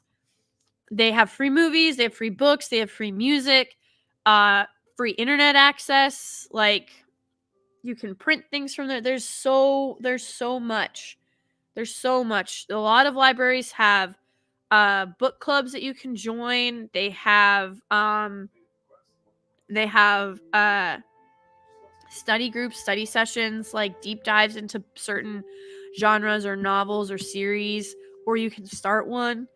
they have free movies, they have free books, they have free music, free internet access. You can print things from there. There's so much. There's so much. A lot of libraries have book clubs that you can join. They have study groups, study sessions, deep dives into certain genres or novels or series, or you can start one.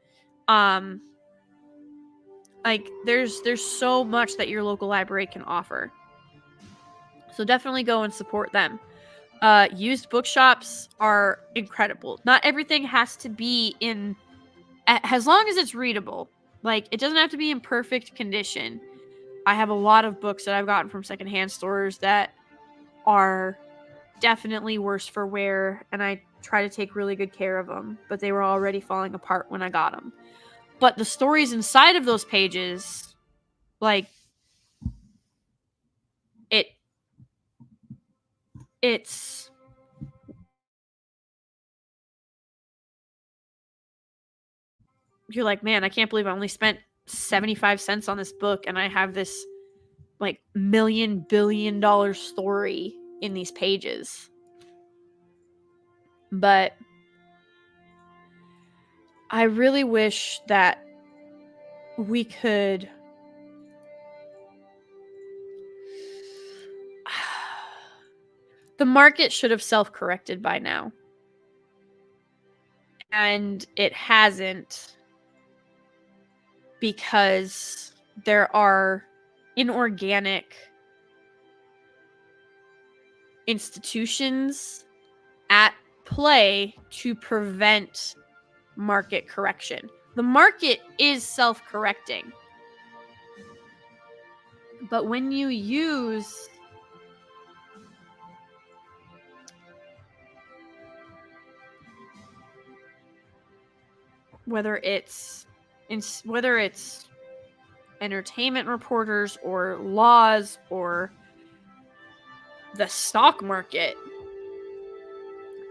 There's so much that your local library can offer. So definitely go and support them. Used bookshops are incredible. Not everything has to be in, as long as it's readable. It doesn't have to be in perfect condition. I have a lot of books that I've gotten from secondhand stores that are definitely worse for wear, and I try to take really good care of them, but they were already falling apart when I got them. But the stories inside of those pages, like, it's you're like, man, I can't believe I only spent 75 cents on this book and I have this like $1 billion story in these pages. But I really wish that we could the market should have self-corrected by now. And it hasn't, because there are inorganic institutions at play to prevent market correction. The market is self-correcting. But when you use whether it's entertainment reporters or laws or the stock market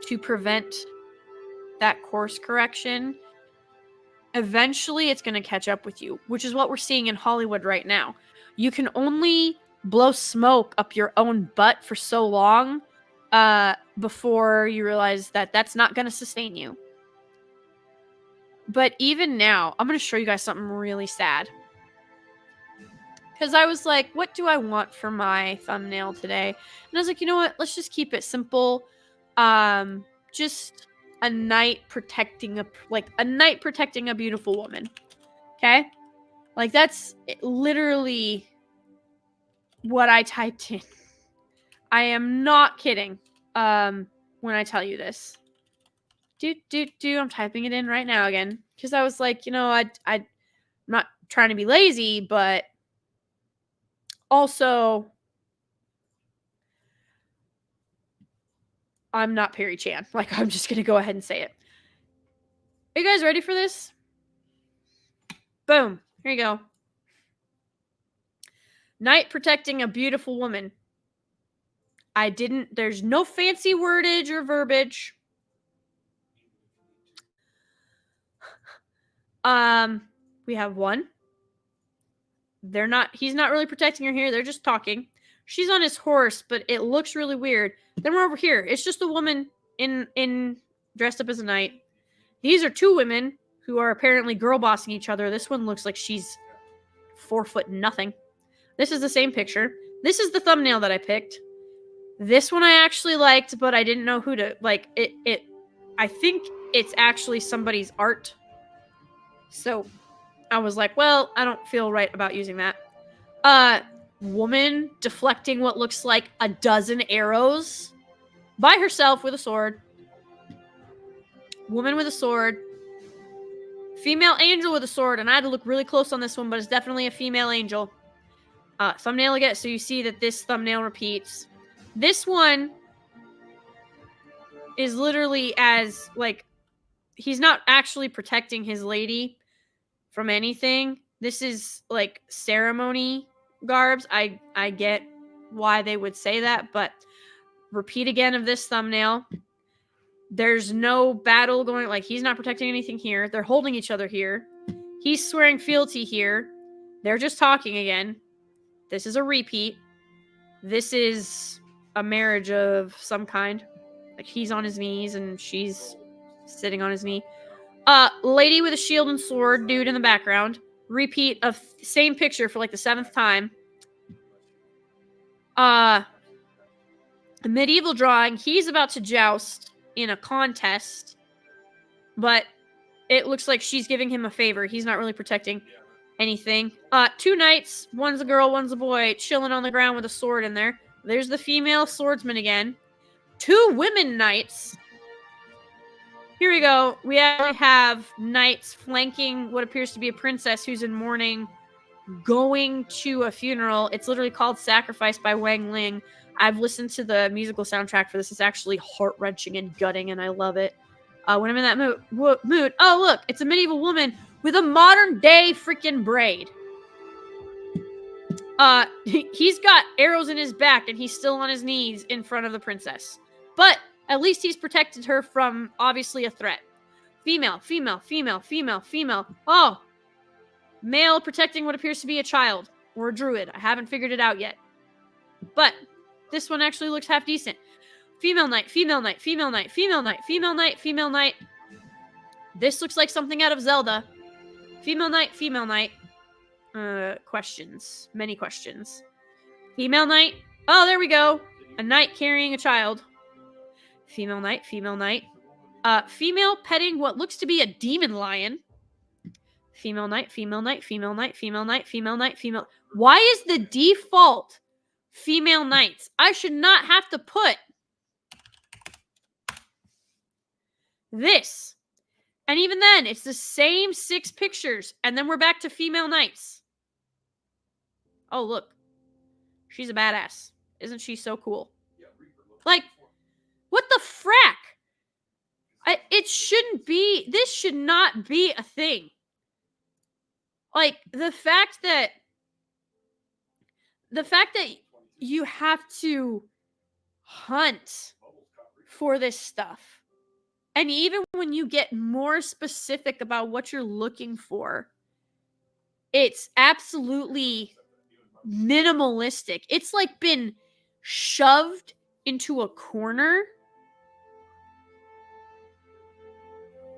to prevent that course correction, eventually it's going to catch up with you, which is what we're seeing in Hollywood right now. You can only blow smoke up your own butt for so long before you realize that that's not going to sustain you. But even now, I'm going to show you guys something really sad. Because I was like, what do I want for my thumbnail today? And I was like, you know what? Let's just keep it simple. Just a knight protecting a beautiful woman. Okay? Like, that's literally what I typed in. I am not kidding when I tell you this. I'm typing it in right now again. Because I was like, you know, I'm not trying to be lazy, but also I'm not Perry Chan. Like, I'm just going to go ahead and say it. Are you guys ready for this? Boom. Here you go. Knight protecting a beautiful woman. There's no fancy wordage or verbiage. We have one. He's not really protecting her here. They're just talking. She's on his horse, but it looks really weird. Then we're over here. It's just a woman in dressed up as a knight. These are two women who are apparently girl bossing each other. This one looks like she's 4 foot nothing. This is the same picture. This is the thumbnail that I picked. This one I actually liked, but I didn't know who to like. I think it's actually somebody's art. So I was like, well, I don't feel right about using that. Woman deflecting what looks like a dozen arrows by herself with a sword. Woman with a sword. Female angel with a sword, and I had to look really close on this one, but it's definitely a female angel. Thumbnail again, so you see that this thumbnail repeats. This one is literally as, like, he's not actually protecting his lady from anything. This is, like, ceremony garbs. I get why they would say that, but repeat again of this thumbnail. There's no battle going, like, he's not protecting anything here. They're holding each other here. He's swearing fealty here. They're just talking again. This is a repeat. This is a marriage of some kind. Like, he's on his knees and she's sitting on his knee. Lady with a shield and sword, dude in the background. Repeat of same picture for like the 7th time. A medieval drawing. He's about to joust in a contest, but it looks like she's giving him a favor. He's not really protecting anything. 2 knights. One's a girl, one's a boy, chilling on the ground with a sword in there. There's the female swordsman again. 2 women knights. Here we go. We actually have knights flanking what appears to be a princess who's in mourning, going to a funeral. It's literally called Sacrifice by Wang Ling. I've listened to the musical soundtrack for this. It's actually heart-wrenching and gutting, and I love it. When I'm in that mood, oh look, it's a medieval woman with a modern-day freaking braid. He's got arrows in his back, and he's still on his knees in front of the princess. But at least he's protected her from, obviously, a threat. Female, female, female, female, female. Oh! Male protecting what appears to be a child. Or a druid. I haven't figured it out yet. But this one actually looks half decent. Female knight, female knight, female knight, female knight, female knight, female knight. This looks like something out of Zelda. Female knight, female knight. Questions. Many questions. Female knight. Oh, there we go. A knight carrying a child. Female knight, female knight. Female petting what looks to be a demon lion. Female knight, female knight, female knight, female knight, female knight, female. Why is the default female knights? I should not have to put this. And even then, it's the same 6 pictures. And then we're back to female knights. Oh, look. She's a badass. Isn't she so cool? Like, what the frack? It shouldn't be. This should not be a thing. Like, the fact that you have to hunt for this stuff. And even when you get more specific about what you're looking for, it's absolutely minimalistic. It's like been shoved into a corner.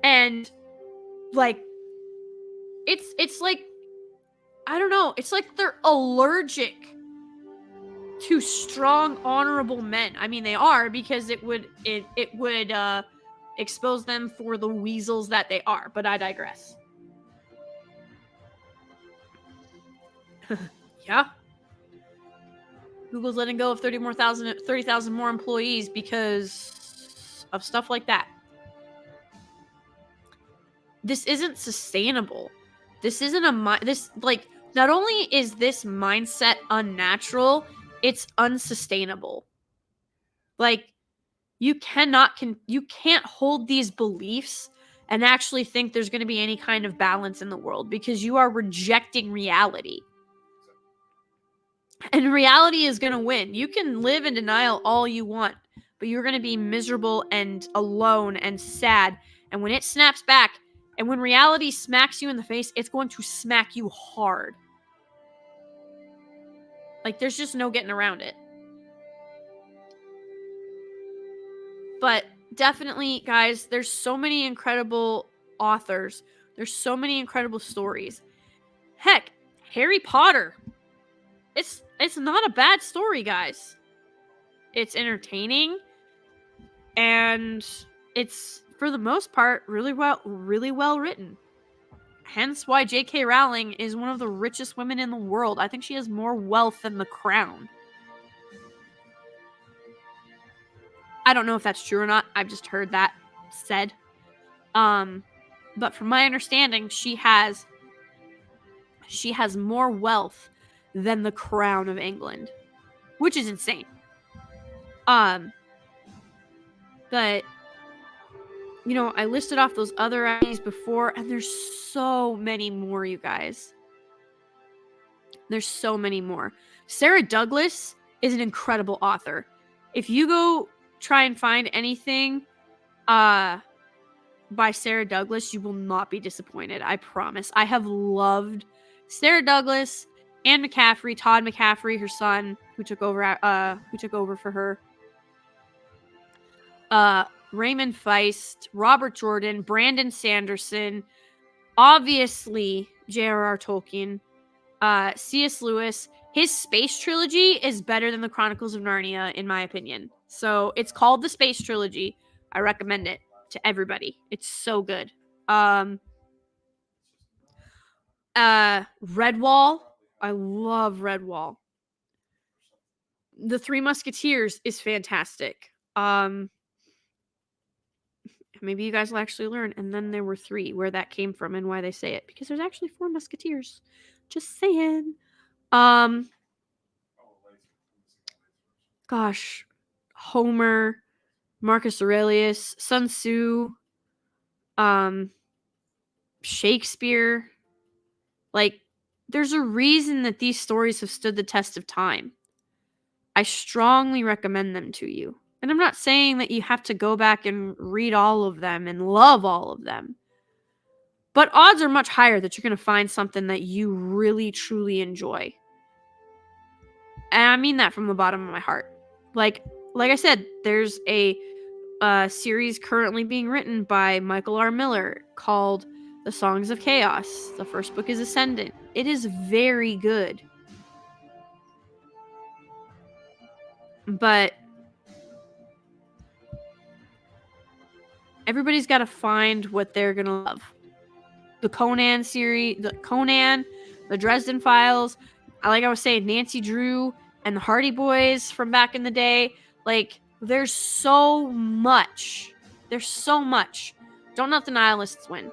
And like it's like, I don't know, it's like they're allergic to strong, honorable men. I mean, they are, because it would expose them for the weasels that they are, but I digress. Yeah. Google's letting go of 30,000 more employees because of stuff like that. This isn't sustainable. This isn't not only is this mindset unnatural, it's unsustainable. Like, you can't hold these beliefs and actually think there's going to be any kind of balance in the world, because you are rejecting reality. And reality is going to win. You can live in denial all you want, but you're going to be miserable and alone and sad. And when it snaps back, and when reality smacks you in the face, it's going to smack you hard. Like, there's just no getting around it. But definitely, guys, there's so many incredible authors. There's so many incredible stories. Heck, Harry Potter. It's not a bad story, guys. It's entertaining, and it's, for the most part, really well written. Hence why J.K. Rowling is one of the richest women in the world. I think she has more wealth than the crown. I don't know if that's true or not. I've just heard that said. But from my understanding, she has more wealth than the crown of England, which is insane. But you know, I listed off those other ideas before, and there's so many more, you guys. There's so many more. Sarah Douglas is an incredible author. If you go try and find anything by Sarah Douglas, you will not be disappointed. I promise. I have loved Sarah Douglas, Anne McCaffrey, Todd McCaffrey, her son, who took over for her. Raymond Feist, Robert Jordan, Brandon Sanderson, obviously J.R.R. Tolkien, C.S. Lewis. His space trilogy is better than the Chronicles of Narnia, in my opinion. So it's called the Space Trilogy. I recommend it to everybody. It's so good. Redwall. I love Redwall. The Three Musketeers is fantastic. Maybe you guys will actually learn. And then there were 3, where that came from and why they say it. Because there's actually 4 musketeers. Just saying. gosh, Homer, Marcus Aurelius, Sun Tzu, Shakespeare. Like, there's a reason that these stories have stood the test of time. I strongly recommend them to you. And I'm not saying that you have to go back and read all of them and love all of them. But odds are much higher that you're going to find something that you really, truly enjoy. And I mean that from the bottom of my heart. Like I said, there's a series currently being written by Michael R. Miller called The Songs of Chaos. The first book is Ascendant. It is very good. But everybody's got to find what they're going to love. The Conan series, the Dresden Files, like I was saying, Nancy Drew and the Hardy Boys from back in the day. Like, there's so much. There's so much. Don't let the nihilists win.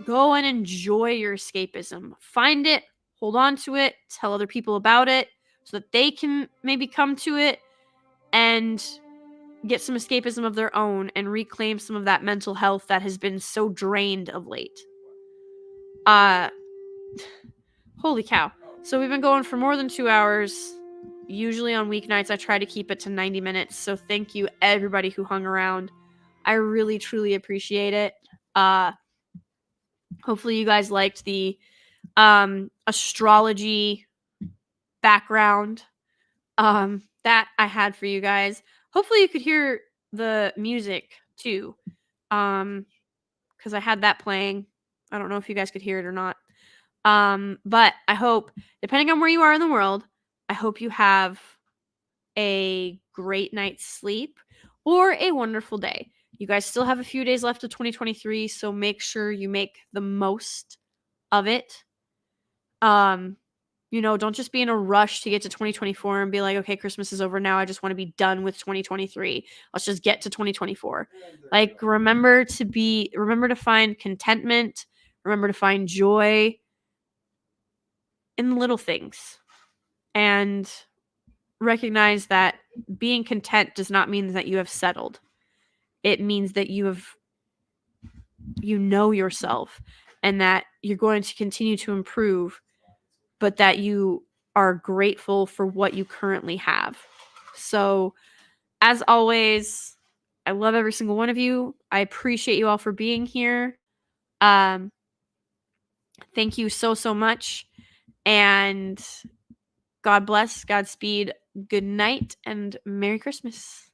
Go and enjoy your escapism. Find it, hold on to it, tell other people about it so that they can maybe come to it and get some escapism of their own and reclaim some of that mental health that has been so drained of late. Holy cow. So we've been going for more than 2 hours. Usually on weeknights, I try to keep it to 90 minutes. So thank you, everybody who hung around. I really, truly appreciate it. Hopefully you guys liked the astrology background that I had for you guys. Hopefully you could hear the music too. Because I had that playing. I don't know if you guys could hear it or not. But I hope, depending on where you are in the world, I hope you have a great night's sleep or a wonderful day. You guys still have a few days left of 2023, so make sure you make the most of it. Don't just be in a rush to get to 2024 and be like, okay, Christmas is over now. I just want to be done with 2023. Let's just get to 2024. Like, remember to find contentment. Remember to find joy in little things. And recognize that being content does not mean that you have settled. It means that you know yourself and that you're going to continue to improve, but that you are grateful for what you currently have. So, as always, I love every single one of you. I appreciate you all for being here. Thank you so, so much. And God bless, Godspeed, good night, and Merry Christmas.